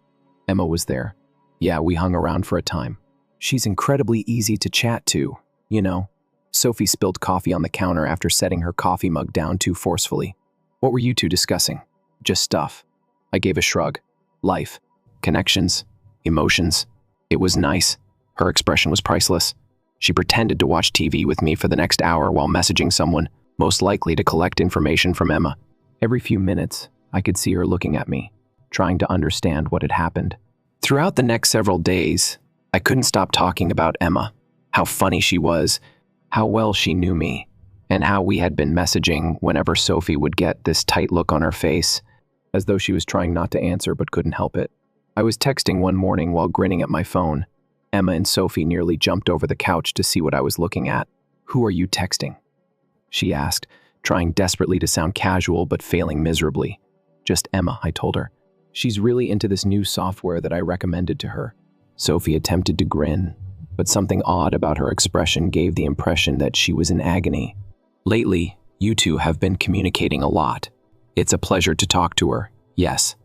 Emma was there. Yeah, we hung around for a time. She's incredibly easy to chat to, you know. Sophie spilled coffee on the counter after setting her coffee mug down too forcefully. "What were you two discussing?" "Just stuff." I gave a shrug. "Life. Connections. Emotions." It was nice. Her expression was priceless. She pretended to watch TV with me for the next hour while messaging someone, most likely to collect information from Emma. Every few minutes, I could see her looking at me, trying to understand what had happened. Throughout the next several days, I couldn't stop talking about Emma, how funny she was, how well she knew me, and how we had been messaging whenever Sophie would get this tight look on her face, as though she was trying not to answer but couldn't help it. I was texting one morning while grinning at my phone. Emma and Sophie nearly jumped over the couch to see what I was looking at. "Who are you texting?" she asked, trying desperately to sound casual but failing miserably. "Just Emma," I told her. "She's really into this new software that I recommended to her." Sophie attempted to grin, but something odd about her expression gave the impression that she was in agony. "Lately, you two have been communicating a lot. It's a pleasure to talk to her. Yes,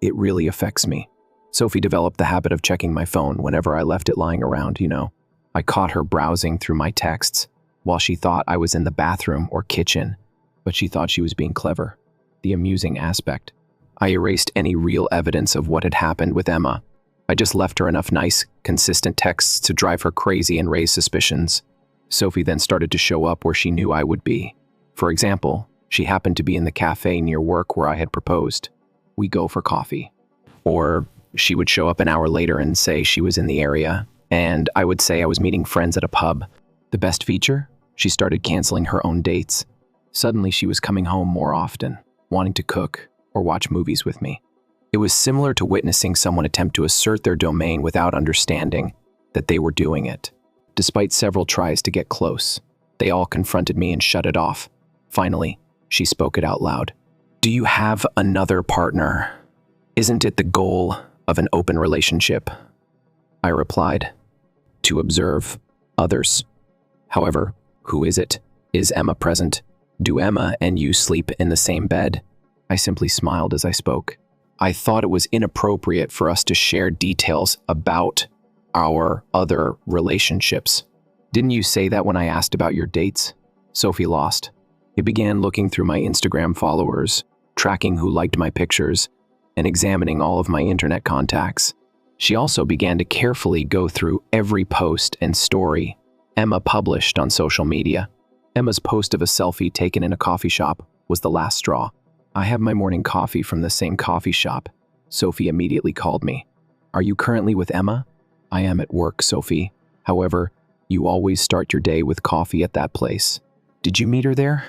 it really affects me." Sophie developed the habit of checking my phone whenever I left it lying around, you know. I caught her browsing through my texts while she thought I was in the bathroom or kitchen, but she thought she was being clever. The amusing aspect. I erased any real evidence of what had happened with Emma. I just left her enough nice, consistent texts to drive her crazy and raise suspicions. Sophie then started to show up where she knew I would be. For example, she happened to be in the cafe near work where I had proposed. "We go for coffee." Or she would show up an hour later and say she was in the area, and I would say I was meeting friends at a pub. The best feature? She started canceling her own dates. Suddenly she was coming home more often, wanting to cook or watch movies with me. It was similar to witnessing someone attempt to assert their domain without understanding that they were doing it. Despite several tries to get close, they all confronted me and shut it off. Finally, she spoke it out loud. "Do you have another partner? Isn't it the goal of an open relationship?" I replied, "To observe others. However, who is it? Is Emma present? Do Emma and you sleep in the same bed?" I simply smiled as I spoke. I thought it was inappropriate for us to share details about our other relationships. "Didn't you say that when I asked about your dates?" Sophie lost. It began looking through my Instagram followers, tracking who liked my pictures, and examining all of my internet contacts. She also began to carefully go through every post and story, Emma published on social media. Emma's post of a selfie taken in a coffee shop was the last straw. I have my morning coffee from the same coffee shop. Sophie immediately called me. Are you currently with Emma? I am at work, Sophie. However, you always start your day with coffee at that place. Did you meet her there?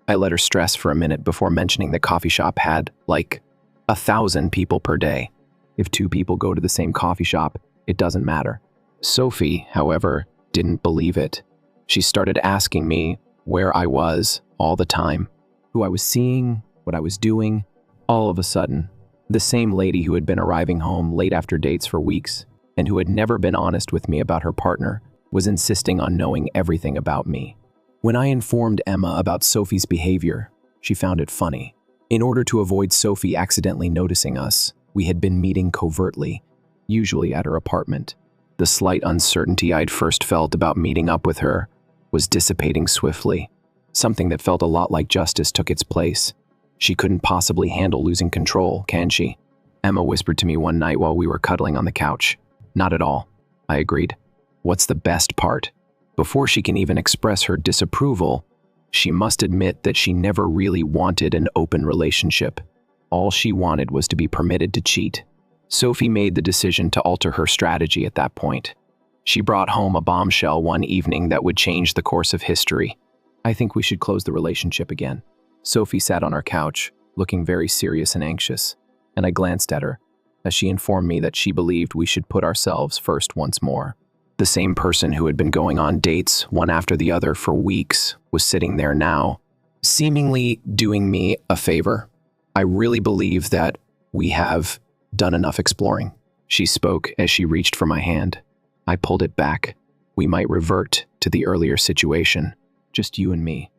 I let her stress for a minute before mentioning the coffee shop had, like, 1,000 people per day. If 2 people go to the same coffee shop, it doesn't matter. Sophie, however, didn't believe it. She started asking me where I was all the time, who I was seeing, what I was doing. All of a sudden, the same lady who had been arriving home late after dates for weeks and who had never been honest with me about her partner was insisting on knowing everything about me. When I informed Emma about Sophie's behavior, she found it funny. In order to avoid Sophie accidentally noticing us, we had been meeting covertly, usually at her apartment. The slight uncertainty I'd first felt about meeting up with her was dissipating swiftly. Something that felt a lot like justice took its place. She couldn't possibly handle losing control, can she? Emma whispered to me one night while we were cuddling on the couch. Not at all, I agreed. What's the best part? Before she can even express her disapproval, she must admit that she never really wanted an open relationship. All she wanted was to be permitted to cheat. Sophie made the decision to alter her strategy at that point. She brought home a bombshell one evening that would change the course of history. I think we should close the relationship again. Sophie sat on our couch, looking very serious and anxious, and I glanced at her as she informed me that she believed we should put ourselves first once more. The same person who had been going on dates one after the other for weeks was sitting there now, seemingly doing me a favor. I really believe that we have done enough exploring, she spoke as she reached for my hand. I pulled it back. We might revert to the earlier situation. Just you and me.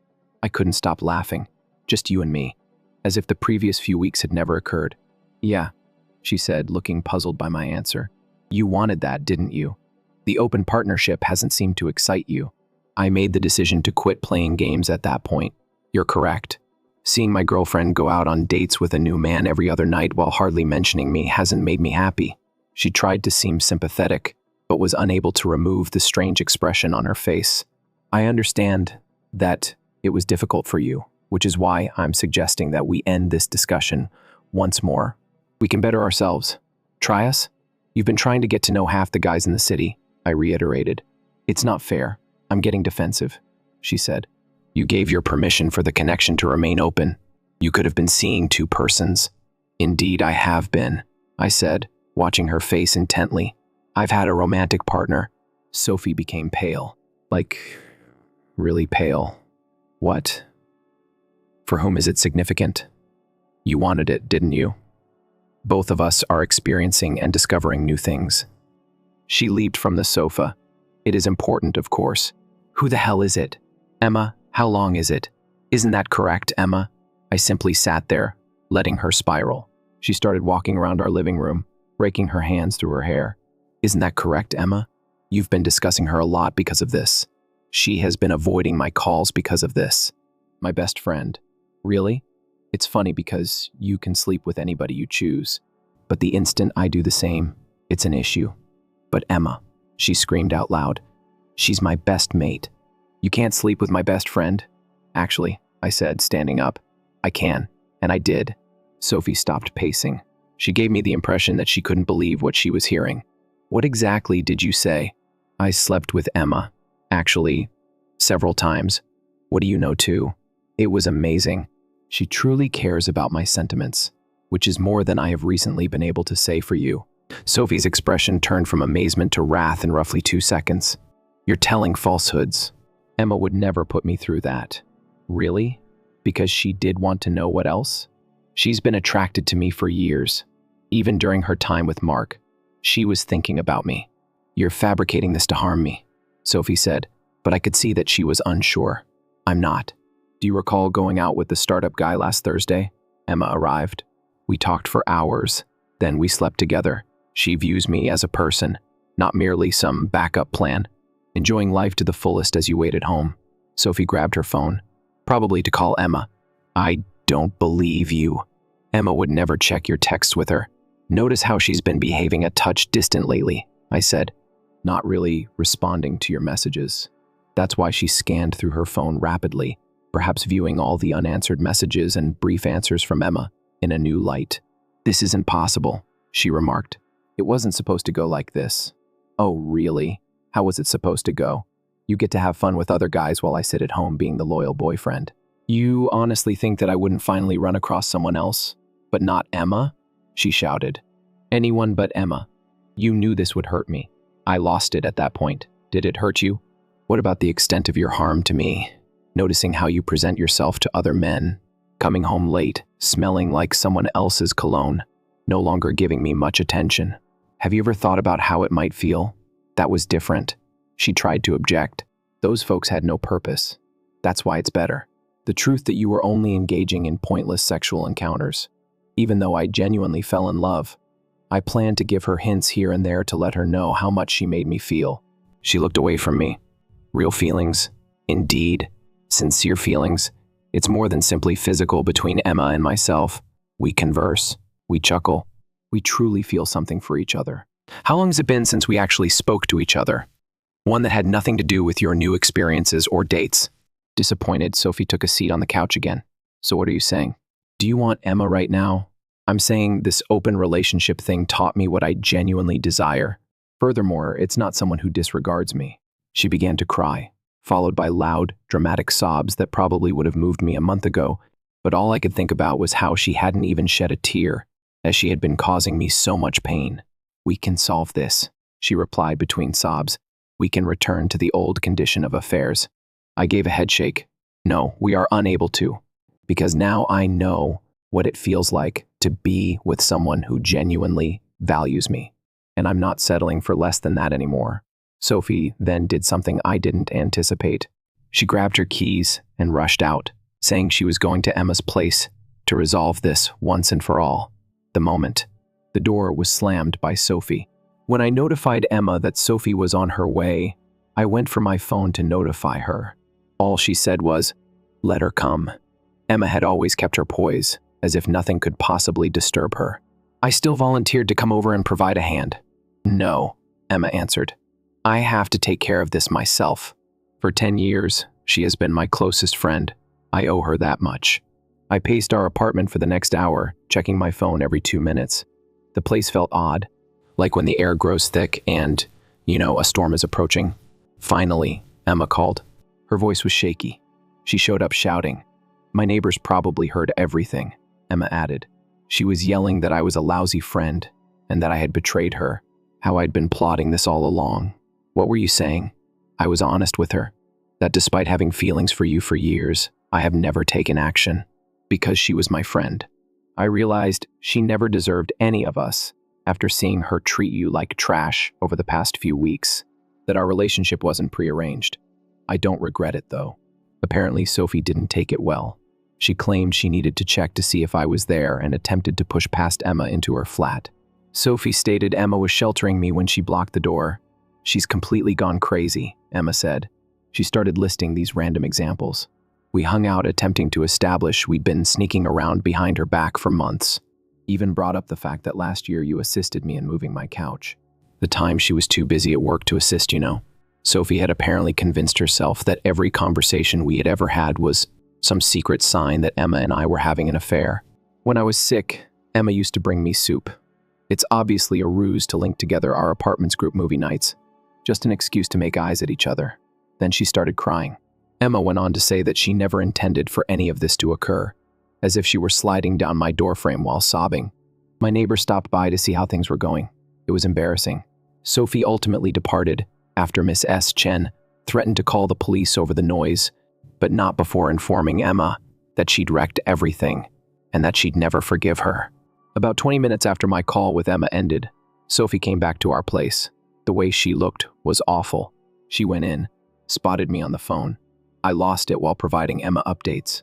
I couldn't stop laughing. Just you and me. As if the previous few weeks had never occurred. Yeah, she said, looking puzzled by my answer. You wanted that, didn't you? The open partnership hasn't seemed to excite you. I made the decision to quit playing games at that point. You're correct. Seeing my girlfriend go out on dates with a new man every other night while hardly mentioning me hasn't made me happy. She tried to seem sympathetic, but was unable to remove the strange expression on her face. I understand that it was difficult for you, which is why I'm suggesting that we end this discussion once more. We can better ourselves. Try us? You've been trying to get to know half the guys in the city, I reiterated. It's not fair. I'm getting defensive, she said. You gave your permission for the connection to remain open. You could have been seeing 2 persons. Indeed, I have been, I said, watching her face intently. I've had a romantic partner. Sophie became pale. Like, really pale. What? For whom is it significant? You wanted it, didn't you? Both of us are experiencing and discovering new things. She leaped from the sofa. It is important, of course. Who the hell is it? Emma, how long is it? Isn't that correct, Emma? I simply sat there, letting her spiral. She started walking around our living room, raking her hands through her hair. Isn't that correct, Emma? You've been discussing her a lot because of this. She has been avoiding my calls because of this. My best friend. Really? It's funny because you can sleep with anybody you choose. But the instant I do the same, it's an issue. But Emma, she screamed out loud. She's my best mate. You can't sleep with my best friend? Actually, I said, standing up. I can, and I did. Sophie stopped pacing. She gave me the impression that she couldn't believe what she was hearing. What exactly did you say? I slept with Emma. Actually, several times. What do you know too? It was amazing. She truly cares about my sentiments, which is more than I have recently been able to say for you. Sophie's expression turned from amazement to wrath in roughly 2 seconds. You're telling falsehoods. Emma would never put me through that. Really? Because she did want to know what else? She's been attracted to me for years. Even during her time with Mark, she was thinking about me. You're fabricating this to harm me, Sophie said, but I could see that she was unsure. I'm not. Do you recall going out with the startup guy last Thursday? Emma arrived. We talked for hours. Then we slept together. She views me as a person, not merely some backup plan. Enjoying life to the fullest as you waited home. Sophie grabbed her phone, probably to call Emma. I don't believe you. Emma would never check your texts with her. Notice how she's been behaving a touch distant lately, I said, not really responding to your messages. That's why she scanned through her phone rapidly, perhaps viewing all the unanswered messages and brief answers from Emma in a new light. "This isn't possible," she remarked. "It wasn't supposed to go like this." "Oh, really? How was it supposed to go? You get to have fun with other guys while I sit at home being the loyal boyfriend. You honestly think that I wouldn't finally run across someone else? But not Emma?" she shouted. "Anyone but Emma. You knew this would hurt me. I lost it at that point. Did it hurt you? What about the extent of your harm to me? Noticing how you present yourself to other men, coming home late, smelling like someone else's cologne, no longer giving me much attention. Have you ever thought about how it might feel? That was different." She tried to object. "Those folks had no purpose. That's why it's better. The truth that you were only engaging in pointless sexual encounters. Even though I genuinely fell in love, I planned to give her hints here and there to let her know how much she made me feel." She looked away from me. "Real feelings? Indeed. Sincere feelings. It's more than simply physical between Emma and myself. We converse. We chuckle. We truly feel something for each other. How long has it been since we actually spoke to each other? One that had nothing to do with your new experiences or dates." Disappointed, Sophie took a seat on the couch again. "So what are you saying? Do you want Emma right now?" "I'm saying this open relationship thing taught me what I genuinely desire. Furthermore, it's not someone who disregards me." She began to cry, followed by loud, dramatic sobs that probably would have moved me a month ago, but all I could think about was how she hadn't even shed a tear, as she had been causing me so much pain. "We can solve this," she replied between sobs. "We can return to the old condition of affairs." I gave a headshake. "No, we are unable to, because now I know what it feels like to be with someone who genuinely values me, and I'm not settling for less than that anymore." Sophie then did something I didn't anticipate. She grabbed her keys and rushed out, saying she was going to Emma's place to resolve this once and for all. The moment the door was slammed by Sophie. When I notified Emma that Sophie was on her way, I went for my phone to notify her. All she said was, "Let her come." Emma had always kept her poise, as if nothing could possibly disturb her. I still volunteered to come over and provide a hand. "No," Emma answered. "I have to take care of this myself. For 10 years, she has been my closest friend. I owe her that much." I paced our apartment for the next hour, checking my phone every 2 minutes. The place felt odd, like when the air grows thick and, a storm is approaching. Finally, Emma called. Her voice was shaky. She showed up shouting. "My neighbors probably heard everything," Emma added. She was yelling that I was a lousy friend and that I had betrayed her, how I'd been plotting this all along. "What were you saying?" I was honest with her, that despite having feelings for you for years, I have never taken action, because she was my friend. I realized she never deserved any of us after seeing her treat you like trash over the past few weeks, that our relationship wasn't prearranged. I don't regret it, though. Apparently, Sophie didn't take it well. She claimed she needed to check to see if I was there and attempted to push past Emma into her flat. Sophie stated Emma was sheltering me when she blocked the door. "She's completely gone crazy," Emma said. She started listing these random examples. "We hung out attempting to establish we'd been sneaking around behind her back for months. Even brought up the fact that last year you assisted me in moving my couch. The time she was too busy at work to assist, Sophie had apparently convinced herself that every conversation we had ever had was some secret sign that Emma and I were having an affair. When I was sick, Emma used to bring me soup. It's obviously a ruse to link together our apartment's group movie nights. Just an excuse to make eyes at each other." Then she started crying. Emma went on to say that she never intended for any of this to occur, as if she were sliding down my doorframe while sobbing. My neighbor stopped by to see how things were going. It was embarrassing. Sophie ultimately departed after Miss S. Chen threatened to call the police over the noise, but not before informing Emma that she'd wrecked everything and that she'd never forgive her. About 20 minutes after my call with Emma ended, Sophie came back to our place. The way she looked was awful. She went in, spotted me on the phone. I lost it while providing Emma updates.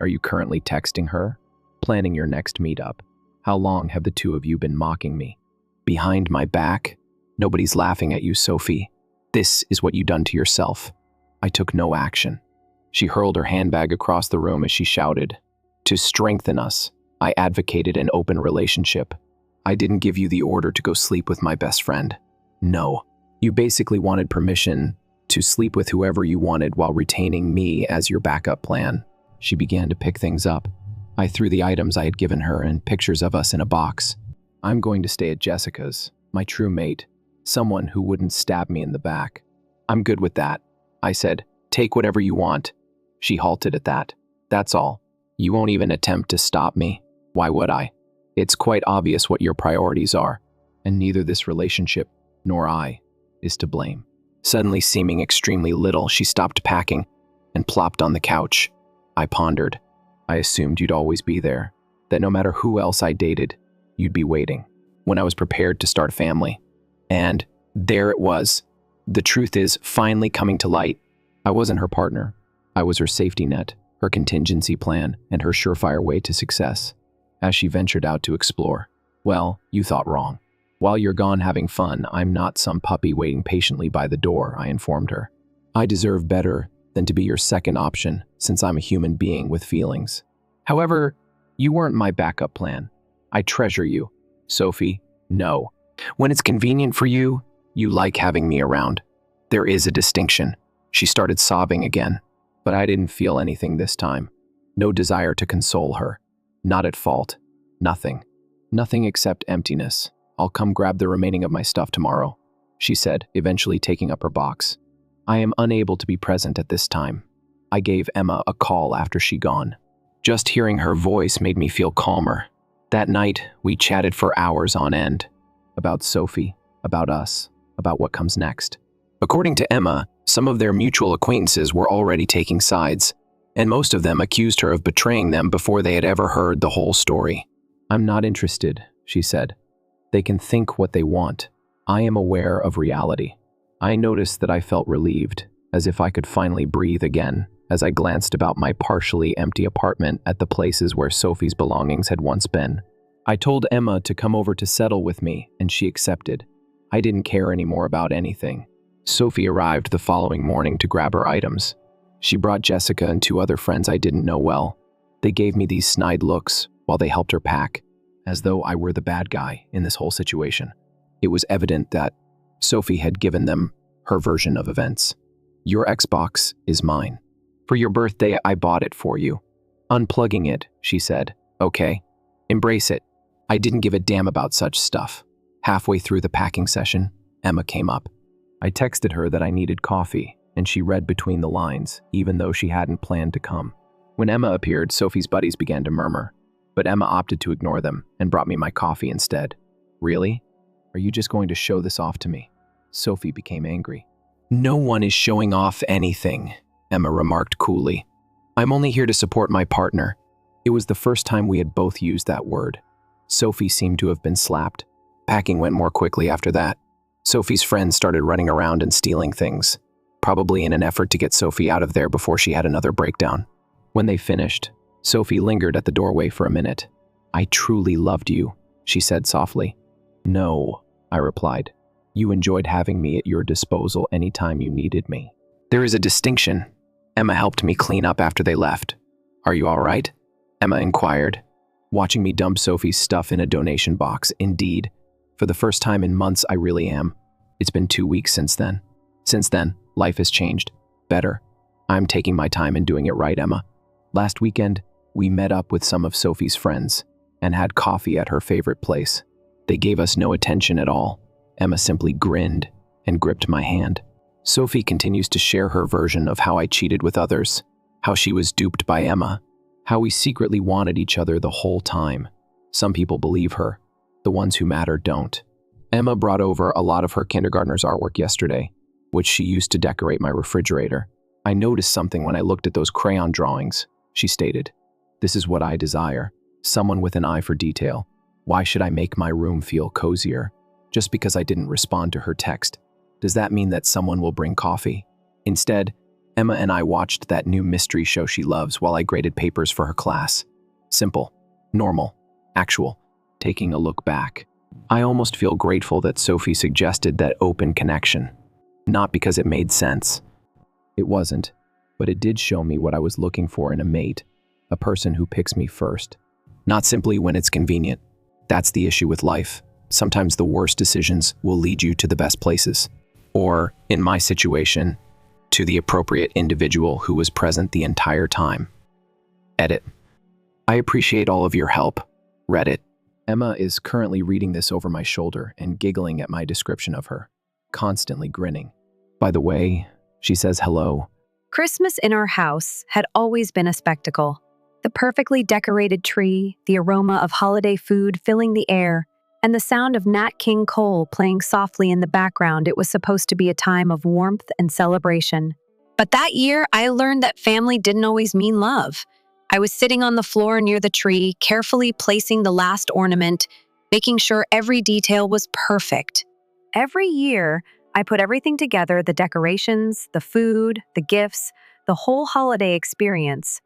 "Are you currently texting her? Planning your next meetup? How long have the two of you been mocking me? Behind my back? Nobody's laughing at you, Sophie. This is what you done to yourself." I took no action. She hurled her handbag across the room as she shouted, "To strengthen us, I advocated an open relationship. I didn't give you the order to go sleep with my best friend. No, you basically wanted permission to sleep with whoever you wanted while retaining me as your backup plan. She began to pick things up. I threw the items I had given her and pictures of us in a box. I'm going to stay at Jessica's, my true mate, someone who wouldn't stab me in the back. I'm good with that. I said, take whatever you want. She halted at that. That's all. You won't even attempt to stop me. Why would I? It's quite obvious what your priorities are, and neither this relationship nor I is to blame. Suddenly seeming extremely little, she stopped packing and plopped on the couch. I pondered. I assumed you'd always be there, that no matter who else I dated, you'd be waiting when I was prepared to start a family. And there it was. The truth is finally coming to light. I wasn't her partner. I was her safety net, her contingency plan, and her surefire way to success. As she ventured out to explore, well, you thought wrong. While you're gone having fun, I'm not some puppy waiting patiently by the door, I informed her. I deserve better than to be your second option, since I'm a human being with feelings. However, you weren't my backup plan. I treasure you. Sophie, no. When it's convenient for you, you like having me around. There is a distinction. She started sobbing again, but I didn't feel anything this time. No desire to console her. Not at fault. Nothing. Nothing except emptiness. I'll come grab the remaining of my stuff tomorrow, she said, eventually taking up her box. I am unable to be present at this time. I gave Emma a call after she gone. Just hearing her voice made me feel calmer. That night, we chatted for hours on end. About Sophie, about us, about what comes next. According to Emma, some of their mutual acquaintances were already taking sides, and most of them accused her of betraying them before they had ever heard the whole story. I'm not interested, she said. They can think what they want. I am aware of reality. I noticed that I felt relieved, as if I could finally breathe again, as I glanced about my partially empty apartment at the places where Sophie's belongings had once been. I told Emma to come over to settle with me, and she accepted. I didn't care anymore about anything. Sophie arrived the following morning to grab her items. She brought Jessica and 2 other friends I didn't know well. They gave me these snide looks while they helped her pack, as though I were the bad guy in this whole situation. It was evident that Sophie had given them her version of events. Your Xbox is mine. For your birthday, I bought it for you. Unplugging it, she said. Okay. Embrace it. I didn't give a damn about such stuff. Halfway through the packing session, Emma came up. I texted her that I needed coffee, and she read between the lines, even though she hadn't planned to come. When Emma appeared, Sophie's buddies began to murmur, but Emma opted to ignore them and brought me my coffee instead. Really? Are you just going to show this off to me? Sophie became angry. No one is showing off anything, Emma remarked coolly. I'm only here to support my partner. It was the first time we had both used that word. Sophie seemed to have been slapped. Packing went more quickly after that. Sophie's friends started running around and stealing things, probably in an effort to get Sophie out of there before she had another breakdown. When they finished, Sophie lingered at the doorway for a minute. I truly loved you, she said softly. No, I replied. You enjoyed having me at your disposal anytime you needed me. There is a distinction. Emma helped me clean up after they left. Are you all right? Emma inquired, watching me dump Sophie's stuff in a donation box. Indeed, for the first time in months, I really am. It's been 2 weeks since then. Since then, life has changed. Better. I'm taking my time and doing it right, Emma. Last weekend, we met up with some of Sophie's friends and had coffee at her favorite place. They gave us no attention at all. Emma simply grinned and gripped my hand. Sophie continues to share her version of how I cheated with others, how she was duped by Emma, how we secretly wanted each other the whole time. Some people believe her. The ones who matter don't. Emma brought over a lot of her kindergartner's artwork yesterday, which she used to decorate my refrigerator. I noticed something when I looked at those crayon drawings, she stated. This is what I desire, someone with an eye for detail. Why should I make my room feel cozier? Just because I didn't respond to her text, does that mean that someone will bring coffee? Instead, Emma and I watched that new mystery show she loves while I graded papers for her class. Simple, normal, actual, taking a look back. I almost feel grateful that Sophie suggested that open connection. Not because it made sense. It wasn't, but it did show me what I was looking for in a mate, a person who picks me first. Not simply when it's convenient. That's the issue with life. Sometimes the worst decisions will lead you to the best places. Or, in my situation, to the appropriate individual who was present the entire time. Edit. I appreciate all of your help. Reddit. Emma is currently reading this over my shoulder and giggling at my description of her, constantly grinning. By the way, she says hello. Christmas in our house had always been a spectacle. The perfectly decorated tree, the aroma of holiday food filling the air, and the sound of Nat King Cole playing softly in the background. It was supposed to be a time of warmth and celebration. But that year, I learned that family didn't always mean love. I was sitting on the floor near the tree, carefully placing the last ornament, making sure every detail was perfect. Every year, I put everything together, the decorations, the food, the gifts, the whole holiday experience.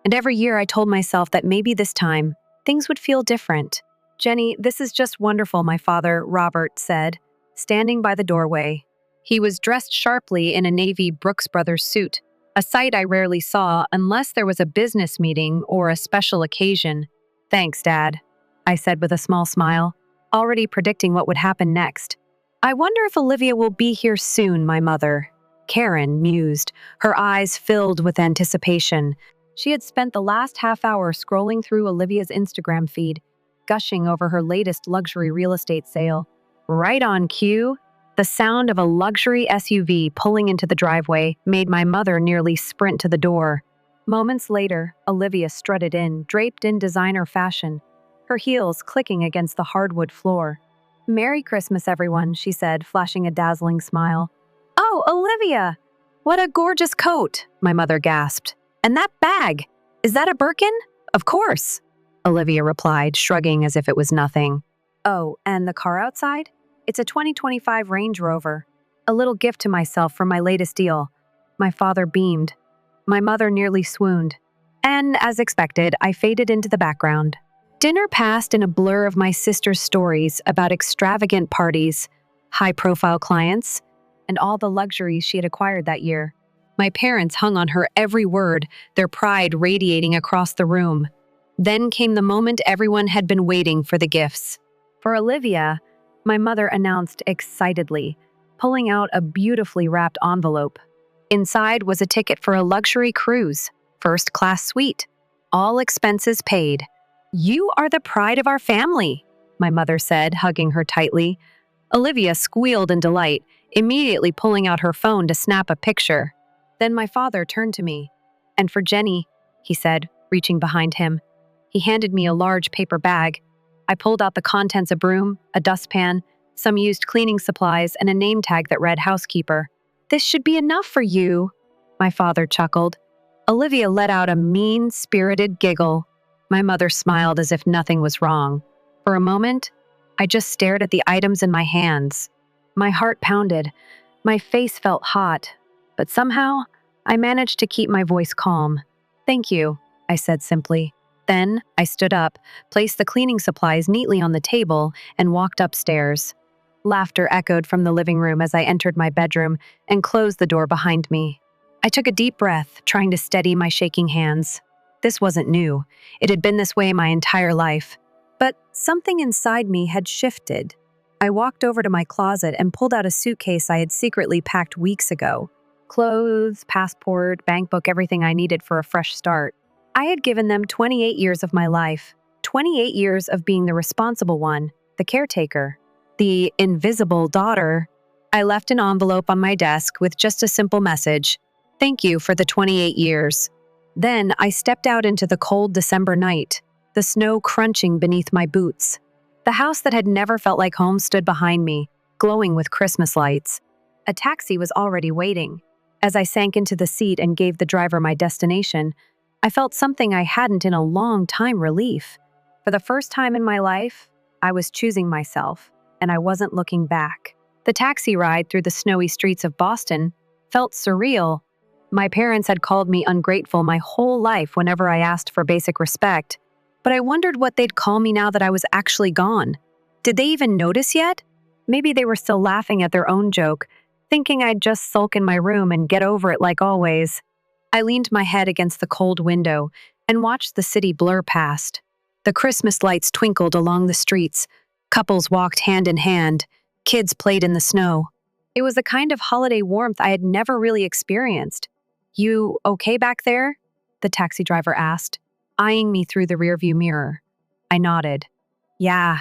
And every year I told myself that maybe this time, things would feel different. "Jenny, this is just wonderful," my father, Robert, said, standing by the doorway. He was dressed sharply in a navy Brooks Brothers suit, a sight I rarely saw unless there was a business meeting or a special occasion. "Thanks, Dad," I said with a small smile, already predicting what would happen next. "I wonder if Olivia will be here soon," my mother, Karen, mused, her eyes filled with anticipation. She had spent the last half hour scrolling through Olivia's Instagram feed, gushing over her latest luxury real estate sale. Right on cue, the sound of a luxury SUV pulling into the driveway made my mother nearly sprint to the door. Moments later, Olivia strutted in, draped in designer fashion, her heels clicking against the hardwood floor. "Merry Christmas, everyone," she said, flashing a dazzling smile. "Oh, Olivia! What a gorgeous coat!" my mother gasped. "And that bag! Is that a Birkin?" "Of course," Olivia replied, shrugging as if it was nothing. "Oh, and the car outside? It's a 2025 Range Rover. A little gift to myself for my latest deal." My father beamed. My mother nearly swooned. And, as expected, I faded into the background. Dinner passed in a blur of my sister's stories about extravagant parties, high-profile clients, and all the luxuries she had acquired that year. My parents hung on her every word, their pride radiating across the room. Then came the moment everyone had been waiting for: the gifts. For Olivia, my mother announced excitedly, pulling out a beautifully wrapped envelope. Inside was a ticket for a luxury cruise, first-class suite, all expenses paid. "You are the pride of our family," my mother said, hugging her tightly. Olivia squealed in delight, immediately pulling out her phone to snap a picture. Then my father turned to me. "And for Jenny," he said, reaching behind him. He handed me a large paper bag. I pulled out the contents: a broom, a dustpan, some used cleaning supplies, and a name tag that read housekeeper. "This should be enough for you," my father chuckled. Olivia let out a mean-spirited giggle. My mother smiled as if nothing was wrong. For a moment, I just stared at the items in my hands. My heart pounded. My face felt hot. But somehow, I managed to keep my voice calm. "Thank you," I said simply. Then, I stood up, placed the cleaning supplies neatly on the table, and walked upstairs. Laughter echoed from the living room as I entered my bedroom and closed the door behind me. I took a deep breath, trying to steady my shaking hands. This wasn't new. It had been this way my entire life. But something inside me had shifted. I walked over to my closet and pulled out a suitcase I had secretly packed weeks ago. Clothes, passport, bank book, everything I needed for a fresh start. I had given them 28 years of my life. 28 years of being the responsible one, the caretaker, the invisible daughter. I left an envelope on my desk with just a simple message: "Thank you for the 28 years." Then I stepped out into the cold December night, the snow crunching beneath my boots. The house that had never felt like home stood behind me, glowing with Christmas lights. A taxi was already waiting. As I sank into the seat and gave the driver my destination, I felt something I hadn't in a long time: relief. For the first time in my life, I was choosing myself, and I wasn't looking back. The taxi ride through the snowy streets of Boston felt surreal. My parents had called me ungrateful my whole life whenever I asked for basic respect, but I wondered what they'd call me now that I was actually gone. Did they even notice yet? Maybe they were still laughing at their own joke, thinking I'd just sulk in my room and get over it like always. I leaned my head against the cold window and watched the city blur past. The Christmas lights twinkled along the streets. Couples walked hand in hand. Kids played in the snow. It was a kind of holiday warmth I had never really experienced. "You okay back there?" the taxi driver asked, eyeing me through the rearview mirror. I nodded. "Yeah,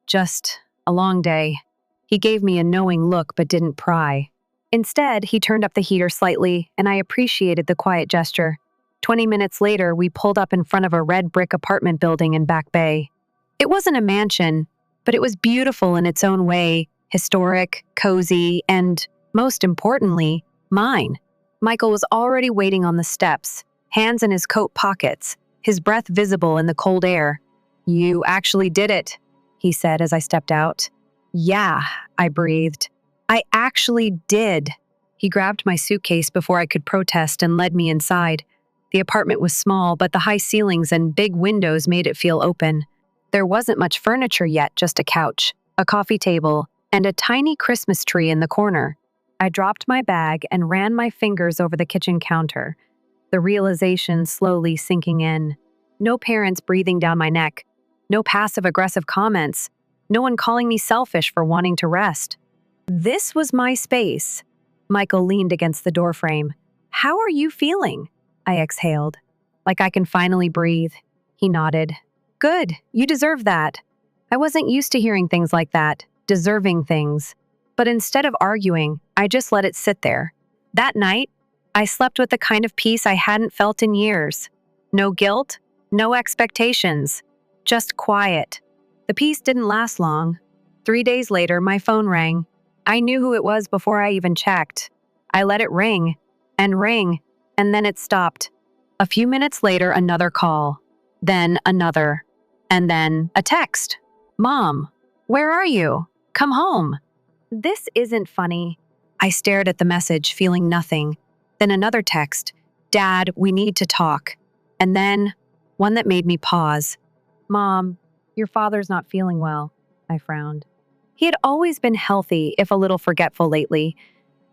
just a long day." He gave me a knowing look but didn't pry. Instead, he turned up the heater slightly, and I appreciated the quiet gesture. 20 minutes later, we pulled up in front of a red brick apartment building in Back Bay. It wasn't a mansion, but it was beautiful in its own way, historic, cozy, and, most importantly, mine. Michael was already waiting on the steps, hands in his coat pockets, his breath visible in the cold air. "You actually did it," he said as I stepped out. "Yeah," I breathed. "I actually did." He grabbed my suitcase before I could protest and led me inside. The apartment was small, but the high ceilings and big windows made it feel open. There wasn't much furniture yet, just a couch, a coffee table, and a tiny Christmas tree in the corner. I dropped my bag and ran my fingers over the kitchen counter, the realization slowly sinking in. No parents breathing down my neck, no passive-aggressive comments, no one calling me selfish for wanting to rest. This was my space. Michael leaned against the doorframe. "How are you feeling?" I exhaled. "Like I can finally breathe." He nodded. "Good, you deserve that." I wasn't used to hearing things like that, deserving things. But instead of arguing, I just let it sit there. That night, I slept with the kind of peace I hadn't felt in years. No guilt, no expectations, just quiet. The peace didn't last long. 3 days later, my phone rang. I knew who it was before I even checked. I let it ring, and then it stopped. A few minutes later, another call. Then another. And then a text. "Mom, where are you? Come home." This isn't funny. I stared at the message, feeling nothing. Then another text. "Dad, we need to talk." And then one that made me pause. "Mom, your father's not feeling well." I frowned. He had always been healthy, if a little forgetful lately,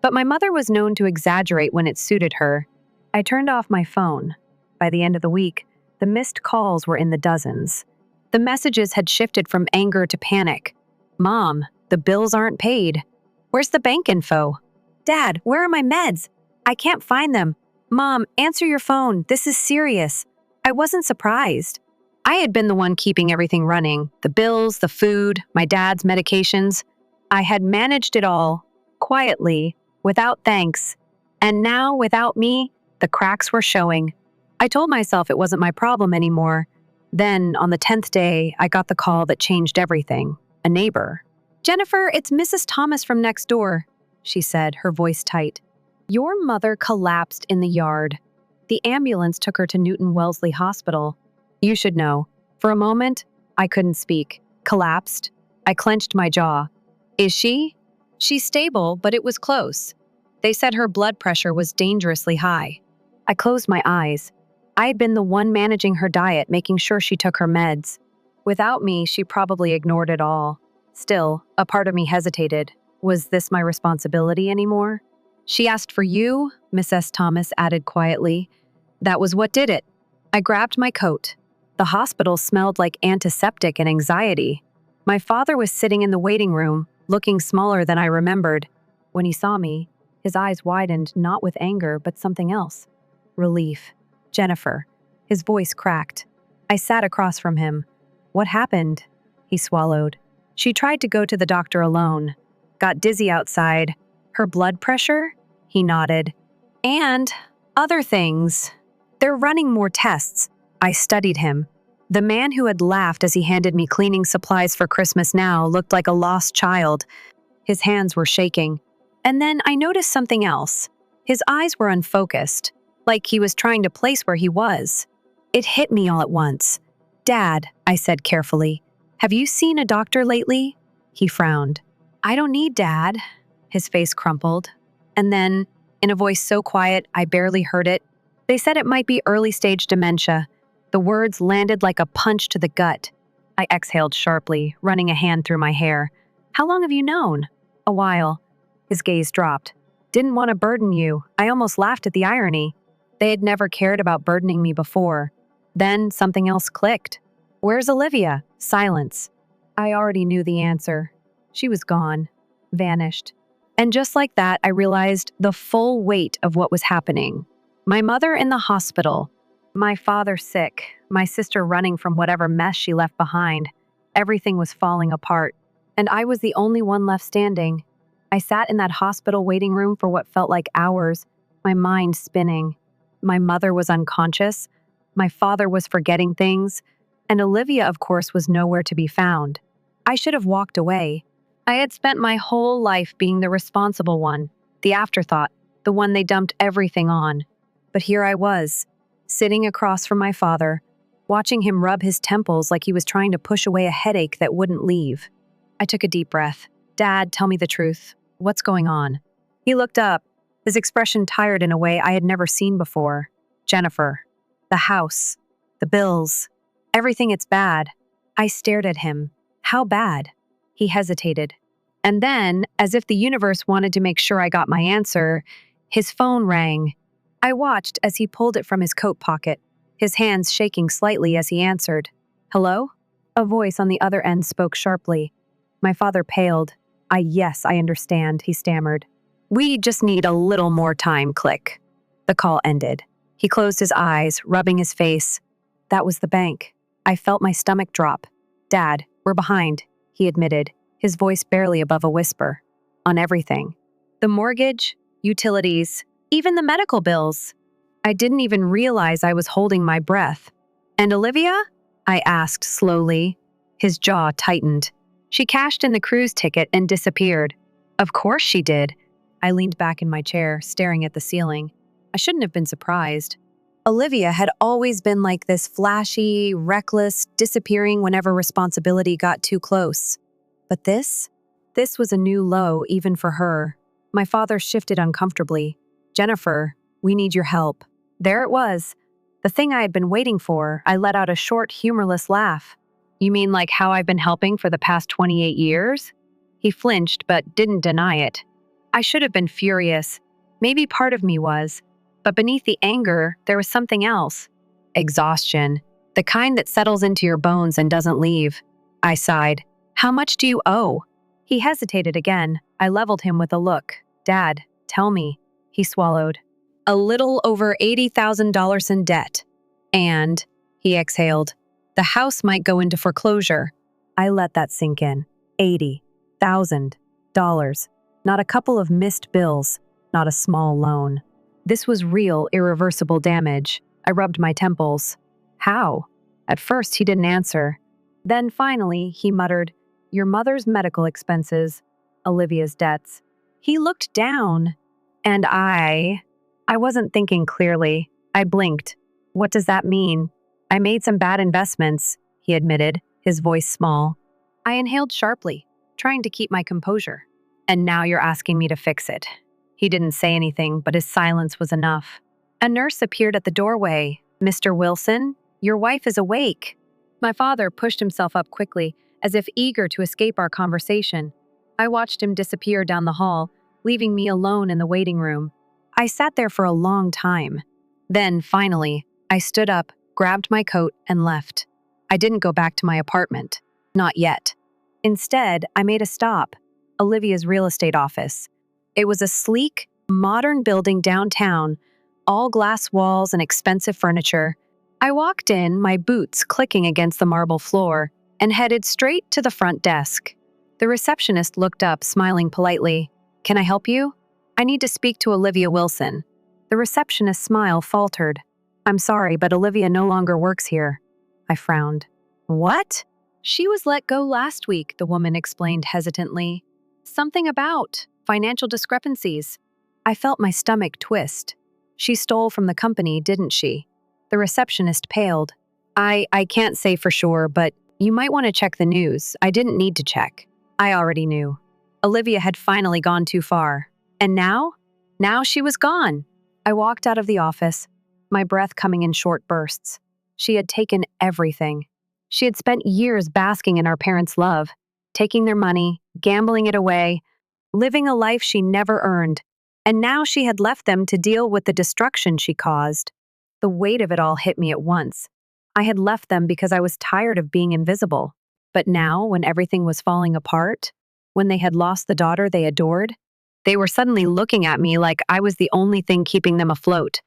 but my mother was known to exaggerate when it suited her. I turned off my phone. By the end of the week, the missed calls were in the dozens. The messages had shifted from anger to panic. "Mom, the bills aren't paid. Where's the bank info? Dad, where are my meds? I can't find them. Mom, answer your phone. This is serious." I wasn't surprised. I had been the one keeping everything running, the bills, the food, my dad's medications. I had managed it all, quietly, without thanks. And now, without me, the cracks were showing. I told myself it wasn't my problem anymore. Then, on the 10th day, I got the call that changed everything. A neighbor. "Jennifer, it's Mrs. Thomas from next door," she said, her voice tight. "Your mother collapsed in the yard. The ambulance took her to Newton Wellesley Hospital. You should know. For a moment, I couldn't speak. Collapsed. I clenched my jaw. Is she? She's stable, but it was close. They said her blood pressure was dangerously high. I closed my eyes. I had been the one managing her diet, making sure she took her meds. Without me, she probably ignored it all. Still, a part of me hesitated. Was this my responsibility anymore? "She asked for you," Mrs. Thomas added quietly. "That was what did it." I grabbed my coat. The hospital smelled like antiseptic and anxiety. My father was sitting in the waiting room, looking smaller than I remembered. When he saw me, his eyes widened, not with anger, but something else. Relief. "Jennifer." His voice cracked. I sat across from him. "What happened?" He swallowed. "She tried to go to the doctor alone. Got dizzy outside. Her blood pressure?" He nodded. "And other things. They're running more tests." I studied him. The man who had laughed as he handed me cleaning supplies for Christmas now looked like a lost child. His hands were shaking. And then I noticed something else. His eyes were unfocused, like he was trying to place where he was. It hit me all at once. "Dad," I said carefully, "have you seen a doctor lately?" He frowned. "I don't need Dad." His face crumpled. And then, in a voice so quiet I barely heard it, they said it might be early-stage dementia. The words landed like a punch to the gut. I exhaled sharply, running a hand through my hair. "How long have you known?" "A while." His gaze dropped. "Didn't want to burden you." I almost laughed at the irony. They had never cared about burdening me before. Then something else clicked. "Where's Olivia?" Silence. I already knew the answer. She was gone. Vanished. And just like that, I realized the full weight of what was happening. My mother in the hospital, my father sick, my sister running from whatever mess she left behind. Everything was falling apart, and I was the only one left standing. I sat in that hospital waiting room for what felt like hours, my mind spinning. My mother was unconscious, my father was forgetting things, and Olivia, of course, was nowhere to be found. I should have walked away. I had spent my whole life being the responsible one, the afterthought, the one they dumped everything on. But here I was, sitting across from my father, watching him rub his temples like he was trying to push away a headache that wouldn't leave. I took a deep breath. "Dad, tell me the truth. What's going on?" He looked up, his expression tired in a way I had never seen before. "Jennifer, the house, the bills, everything, it's bad." I stared at him. "How bad?" He hesitated. And then, as if the universe wanted to make sure I got my answer, his phone rang. I watched as he pulled it from his coat pocket, his hands shaking slightly as he answered. "Hello?" A voice on the other end spoke sharply. My father paled. Yes, I understand," he stammered. "We just need a little more time," click. The call ended. He closed his eyes, rubbing his face. That was the bank. I felt my stomach drop. "Dad, we're behind," he admitted, his voice barely above a whisper. "On everything. The mortgage, utilities, even the medical bills." I didn't even realize I was holding my breath. "And Olivia?" I asked slowly. His jaw tightened. "She cashed in the cruise ticket and disappeared." "Of course she did." I leaned back in my chair, staring at the ceiling. I shouldn't have been surprised. Olivia had always been like this, flashy, reckless, disappearing whenever responsibility got too close. But this was a new low even for her. My father shifted uncomfortably. "Jennifer, we need your help." There it was. The thing I had been waiting for. I let out a short, humorless laugh. "You mean like how I've been helping for the past 28 years? He flinched, but didn't deny it. I should have been furious. Maybe part of me was. But beneath the anger, there was something else. Exhaustion. The kind that settles into your bones and doesn't leave. I sighed. "How much do you owe?" He hesitated again. I leveled him with a look. "Dad, tell me." He swallowed. "A little over $80,000 in debt. And," he exhaled, "the house might go into foreclosure." I let that sink in. $80,000. Not a couple of missed bills, not a small loan. This was real, irreversible damage. I rubbed my temples. "How?" At first, he didn't answer. Then finally, he muttered, "Your mother's medical expenses, Olivia's debts." He looked down, and I wasn't thinking clearly. I blinked. "What does that mean?" "I made some bad investments," he admitted, his voice small. I inhaled sharply, trying to keep my composure. "And now you're asking me to fix it." He didn't say anything, but his silence was enough. A nurse appeared at the doorway. "Mr. Wilson, your wife is awake." My father pushed himself up quickly, as if eager to escape our conversation. I watched him disappear down the hall, leaving me alone in the waiting room. I sat there for a long time. Then, finally, I stood up, grabbed my coat, and left. I didn't go back to my apartment. Not yet. Instead, I made a stop. Olivia's real estate office. It was a sleek, modern building downtown, all glass walls and expensive furniture. I walked in, my boots clicking against the marble floor, and headed straight to the front desk. The receptionist looked up, smiling politely. "Can I help you?" "I need to speak to Olivia Wilson." The receptionist's smile faltered. "I'm sorry, but Olivia no longer works here." I frowned. "What?" "She was let go last week," the woman explained hesitantly. "Something about financial discrepancies." I felt my stomach twist. "She stole from the company, didn't she?" The receptionist paled. I can't say for sure, but you might want to check the news." I didn't need to check. I already knew. Olivia had finally gone too far. And now? Now she was gone. I walked out of the office, my breath coming in short bursts. She had taken everything. She had spent years basking in our parents' love, taking their money, gambling it away, living a life she never earned. And now she had left them to deal with the destruction she caused. The weight of it all hit me at once. I had left them because I was tired of being invisible. But now, when everything was falling apart, when they had lost the daughter they adored, They were suddenly looking at me like I was the only thing keeping them afloat.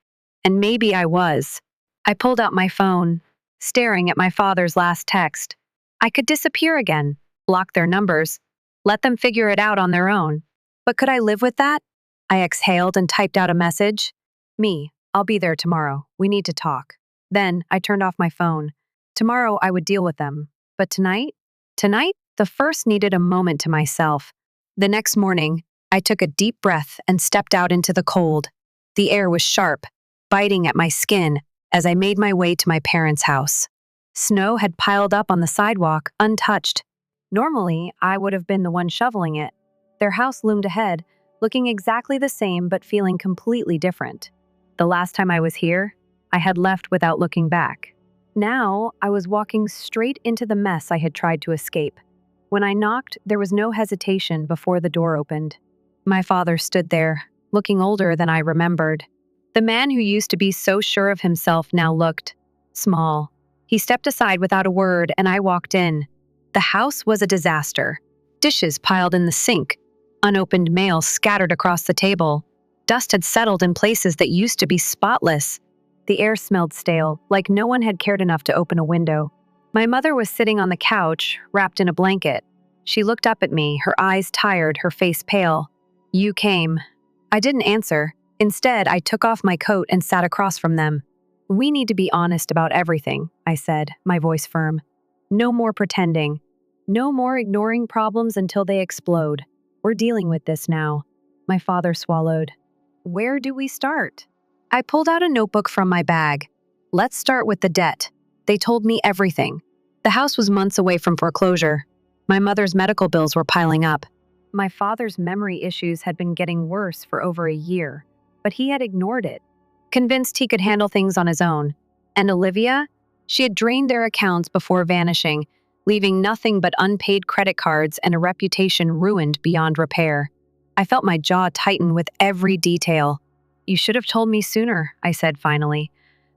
And maybe I was. I pulled out my phone, staring at my father's last text. I could disappear again, block their numbers, let them figure it out on their own. But could I live with that? I exhaled and typed out a message. Me, I'll be there tomorrow. We need to talk. Then I turned off my phone. Tomorrow I would deal with them. But tonight? Tonight, the first needed a moment to myself. The next morning, I took a deep breath and stepped out into the cold. The air was sharp, biting at my skin as I made my way to my parents' house. Snow had piled up on the sidewalk, untouched. Normally, I would have been the one shoveling it. Their house loomed ahead, looking exactly the same but feeling completely different. The last time I was here, I had left without looking back. Now, I was walking straight into the mess I had tried to escape. When I knocked, there was no hesitation before the door opened. My father stood there, looking older than I remembered. The man who used to be so sure of himself now looked small. He stepped aside without a word, and I walked in. The house was a disaster. Dishes piled in the sink, unopened mail scattered across the table. Dust had settled in places that used to be spotless. The air smelled stale, like no one had cared enough to open a window. My mother was sitting on the couch, wrapped in a blanket. She looked up at me, her eyes tired, her face pale. "You came." I didn't answer. Instead, I took off my coat and sat across from them. "We need to be honest about everything," I said, my voice firm. "No more pretending. No more ignoring problems until they explode. We're dealing with this now." My father swallowed. "Where do we start?" I pulled out a notebook from my bag. "Let's start with the debt." They told me everything. The house was months away from foreclosure. My mother's medical bills were piling up. My father's memory issues had been getting worse for over a year, but he had ignored it, convinced he could handle things on his own. And Olivia? She had drained their accounts before vanishing, leaving nothing but unpaid credit cards and a reputation ruined beyond repair. I felt my jaw tighten with every detail. "You should have told me sooner," I said finally.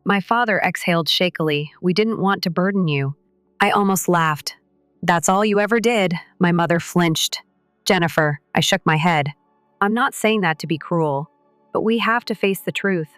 My father exhaled shakily. "We didn't want to burden you." I almost laughed. "That's all you ever did." My mother flinched. "Jennifer," I shook my head. "I'm not saying that to be cruel, but we have to face the truth.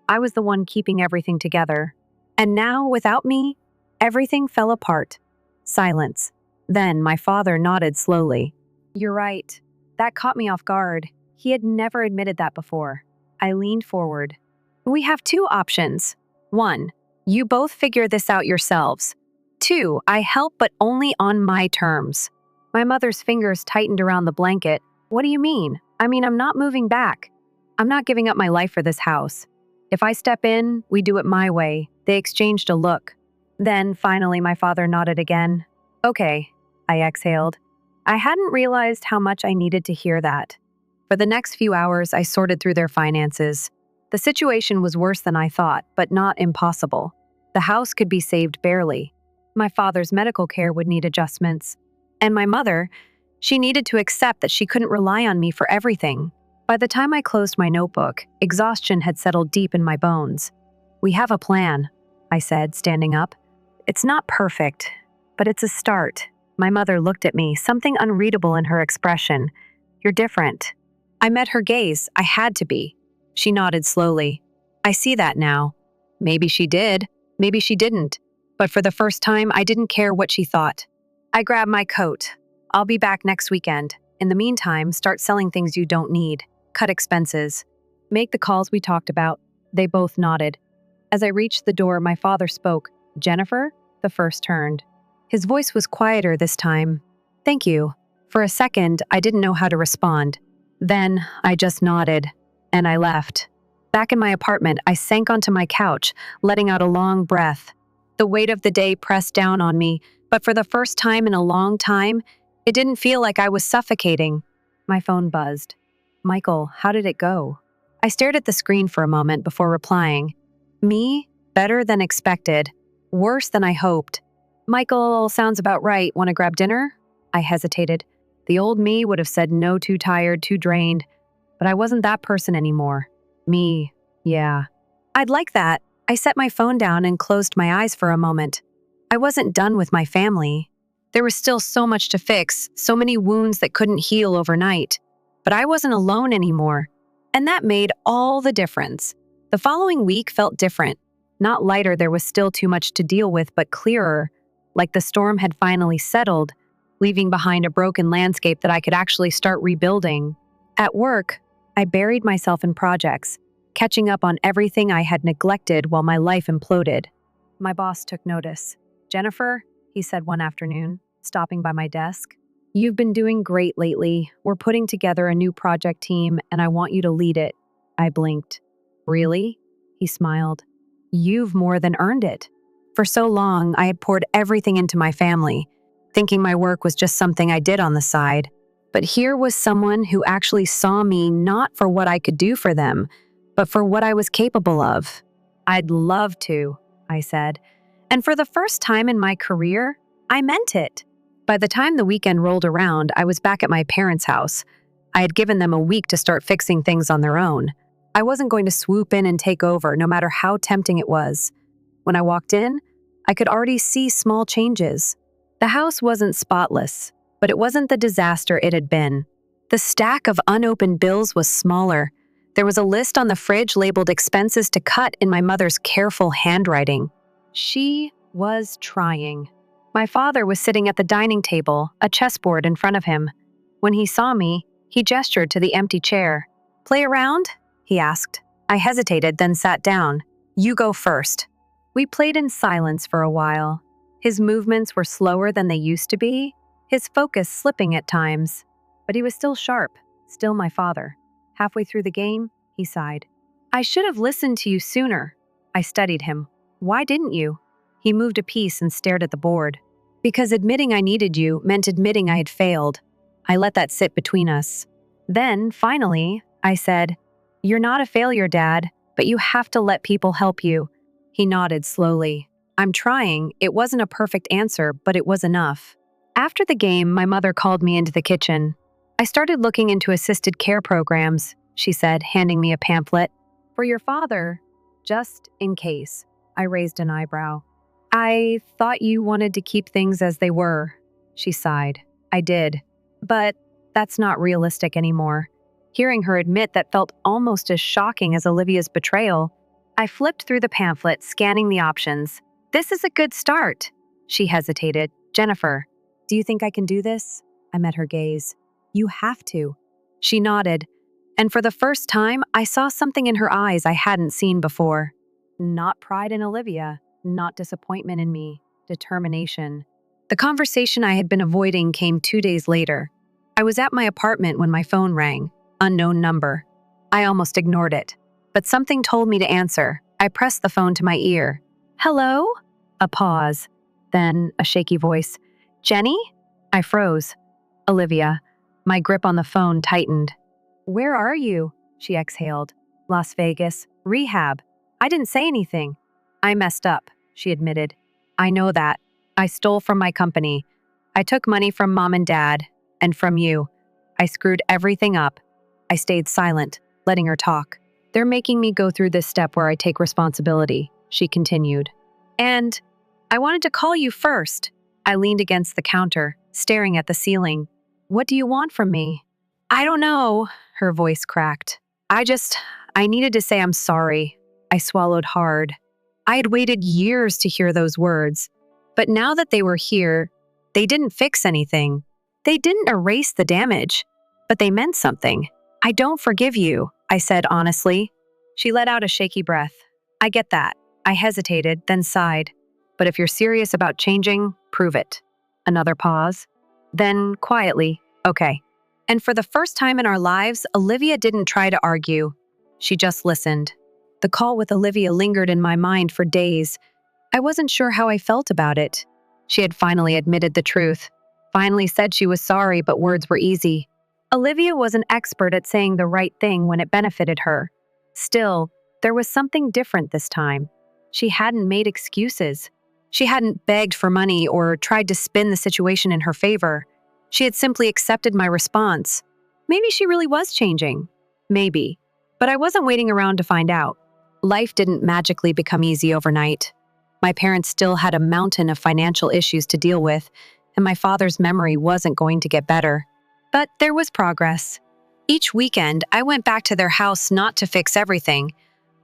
I was the one keeping everything together. And now, without me, everything fell apart." Silence. Then my father nodded slowly. "You're right. That caught me off guard. He had never admitted that before." I leaned forward. "We have two options. 1, you both figure this out yourselves. 2, I help but only on my terms." My mother's fingers tightened around the blanket. "What do you mean? I'm not moving back. I'm not giving up my life for this house. If I step in, we do it my way." They exchanged a look. Then, finally, my father nodded again. "Okay," I exhaled. I hadn't realized how much I needed to hear that. For the next few hours, I sorted through their finances. The situation was worse than I thought, but not impossible. The house could be saved barely. My father's medical care would need adjustments. And my mother, she needed to accept that she couldn't rely on me for everything. By the time I closed my notebook, exhaustion had settled deep in my bones. "We have a plan," I said, standing up. "It's not perfect, but it's a start." My mother looked at me, something unreadable in her expression. "You're different." I met her gaze. I had to be. She nodded slowly. "I see that now." Maybe she did. Maybe she didn't. But for the first time, I didn't care what she thought. I grabbed my coat. "I'll be back next weekend. In the meantime, start selling things you don't need. Cut expenses. Make the calls we talked about." They both nodded. As I reached the door, my father spoke. "Jennifer?" The first turned. His voice was quieter this time. "Thank you." For a second, I didn't know how to respond. Then I just nodded, and I left. Back in my apartment, I sank onto my couch, letting out a long breath. The weight of the day pressed down on me, but for the first time in a long time, it didn't feel like I was suffocating. My phone buzzed. "Michael, how did it go?" I stared at the screen for a moment before replying. "Me? Better than expected. Worse than I hoped." "Michael, sounds about right. Want to grab dinner?" I hesitated. The old me would have said no, too tired, too drained. But I wasn't that person anymore. Me, yeah. "I'd like that." I set my phone down and closed my eyes for a moment. I wasn't done with my family. There was still so much to fix, so many wounds that couldn't heal overnight. But I wasn't alone anymore, and that made all the difference. The following week felt different. Not lighter, there was still too much to deal with, but clearer, like the storm had finally settled, leaving behind a broken landscape that I could actually start rebuilding. At work, I buried myself in projects, catching up on everything I had neglected while my life imploded. My boss took notice. "Jennifer," he said one afternoon, stopping by my desk, "you've been doing great lately. We're putting together a new project team, and I want you to lead it." I blinked. "Really?" He smiled. "You've more than earned it." For so long, I had poured everything into my family, thinking my work was just something I did on the side. But here was someone who actually saw me not for what I could do for them, but for what I was capable of. "I'd love to," I said. And for the first time in my career, I meant it. By the time the weekend rolled around, I was back at my parents' house. I had given them a week to start fixing things on their own. I wasn't going to swoop in and take over, no matter how tempting it was. When I walked in, I could already see small changes. The house wasn't spotless, but it wasn't the disaster it had been. The stack of unopened bills was smaller. There was a list on the fridge labeled "expenses to cut" in my mother's careful handwriting. She was trying. My father was sitting at the dining table, a chessboard in front of him. When he saw me, he gestured to the empty chair. "Play around?" he asked. I hesitated, then sat down. "You go first." We played in silence for a while. His movements were slower than they used to be, his focus slipping at times. But he was still sharp, still my father. Halfway through the game, he sighed. "I should have listened to you sooner." I studied him. "Why didn't you?" He moved a piece and stared at the board. "Because admitting I needed you meant admitting I had failed." I let that sit between us. Then, finally, I said, "You're not a failure, Dad, but you have to let people help you." He nodded slowly. "I'm trying." It wasn't a perfect answer, but it was enough. After the game, my mother called me into the kitchen. "I started looking into assisted care programs," she said, handing me a pamphlet. "For your father, just in case." I raised an eyebrow. "I thought you wanted to keep things as they were." She sighed. "I did. But that's not realistic anymore." Hearing her admit that felt almost as shocking as Olivia's betrayal. I flipped through the pamphlet, scanning the options. "This is a good start." She hesitated. "Jennifer, do you think I can do this?" I met her gaze. "You have to." She nodded, and for the first time, I saw something in her eyes I hadn't seen before. Not pride in Olivia, not disappointment in me, determination. The conversation I had been avoiding came 2 days later. I was at my apartment when my phone rang. Unknown number. I almost ignored it, but something told me to answer. I pressed the phone to my ear. "Hello?" A pause, then a shaky voice. "Jenny?" I froze. "Olivia." My grip on the phone tightened. "Where are you?" She exhaled. "Las Vegas. Rehab." I didn't say anything. "I messed up," she admitted. "I know that. I stole from my company. I took money from Mom and Dad, and from you. I screwed everything up." I stayed silent, letting her talk. "They're making me go through this step where I take responsibility," she continued. "And I wanted to call you first." I leaned against the counter, staring at the ceiling. "What do you want from me?" "I don't know," her voice cracked. I needed to say I'm sorry." I swallowed hard. I had waited years to hear those words, but now that they were here, they didn't fix anything. They didn't erase the damage, but they meant something. "I don't forgive you," I said honestly. She let out a shaky breath. "I get that." I hesitated, then sighed. "But if you're serious about changing, prove it." Another pause. Then, quietly, "Okay." And for the first time in our lives, Olivia didn't try to argue. She just listened. The call with Olivia lingered in my mind for days. I wasn't sure how I felt about it. She had finally admitted the truth. Finally said she was sorry, but words were easy. Olivia was an expert at saying the right thing when it benefited her. Still, there was something different this time. She hadn't made excuses. She hadn't begged for money or tried to spin the situation in her favor. She had simply accepted my response. Maybe she really was changing. Maybe. But I wasn't waiting around to find out. Life didn't magically become easy overnight. My parents still had a mountain of financial issues to deal with, and my father's memory wasn't going to get better. But there was progress. Each weekend, I went back to their house not to fix everything,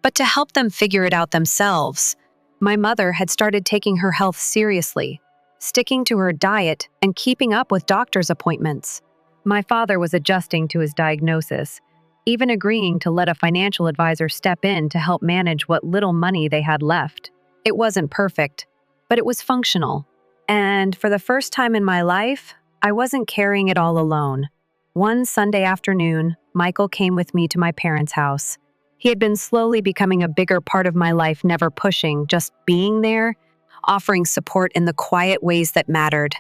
but to help them figure it out themselves. My mother had started taking her health seriously, sticking to her diet and keeping up with doctor's appointments. My father was adjusting to his diagnosis, even agreeing to let a financial advisor step in to help manage what little money they had left. It wasn't perfect, but it was functional. And for the first time in my life, I wasn't carrying it all alone. One Sunday afternoon, Michael came with me to my parents' house. He had been slowly becoming a bigger part of my life, never pushing, just being there, offering support in the quiet ways that mattered.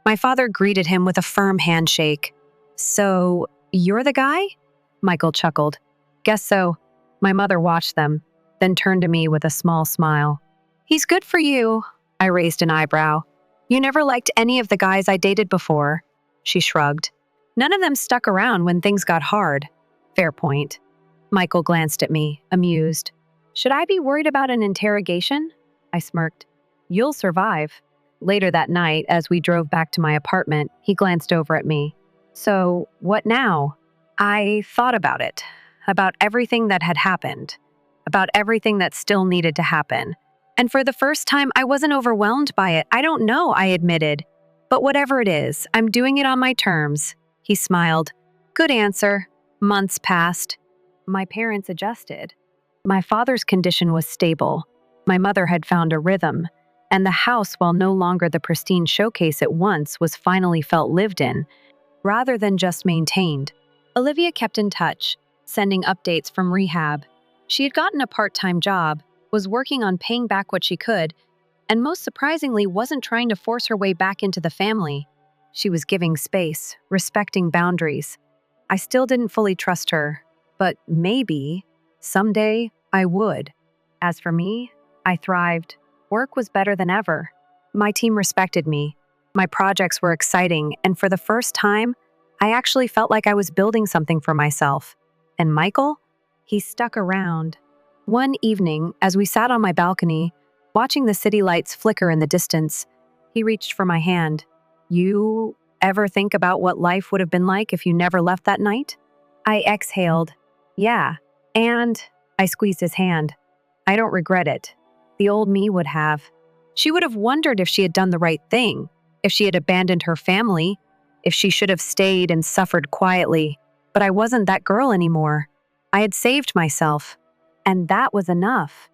My father greeted him with a firm handshake. "So, you're the guy?" Michael chuckled. "Guess so." My mother watched them, then turned to me with a small smile. "He's good for you." I raised an eyebrow. "You never liked any of the guys I dated before." She shrugged. "None of them stuck around when things got hard." Fair point. Michael glanced at me, amused. "Should I be worried about an interrogation?" I smirked. "You'll survive." Later that night, as we drove back to my apartment, he glanced over at me. "So, what now?" I thought about it, about everything that had happened, about everything that still needed to happen. And for the first time, I wasn't overwhelmed by it. "I don't know," I admitted. "But whatever it is, I'm doing it on my terms." He smiled. "Good answer." Months passed. My parents adjusted. My father's condition was stable. My mother had found a rhythm. And the house, while no longer the pristine showcase it once was, finally felt lived in, rather than just maintained. Olivia kept in touch, sending updates from rehab. She had gotten a part-time job, was working on paying back what she could, and most surprisingly wasn't trying to force her way back into the family. She was giving space, respecting boundaries. I still didn't fully trust her, but maybe, someday, I would. As for me, I thrived. Work was better than ever. My team respected me. My projects were exciting, and for the first time, I actually felt like I was building something for myself. And Michael? He stuck around. One evening, as we sat on my balcony, watching the city lights flicker in the distance, he reached for my hand. "You ever think about what life would have been like if you never left that night?" I exhaled. "Yeah." And I squeezed his hand. "I don't regret it. The old me would have. She would have wondered if she had done the right thing, if she had abandoned her family, if she should have stayed and suffered quietly. But I wasn't that girl anymore. I had saved myself. And that was enough."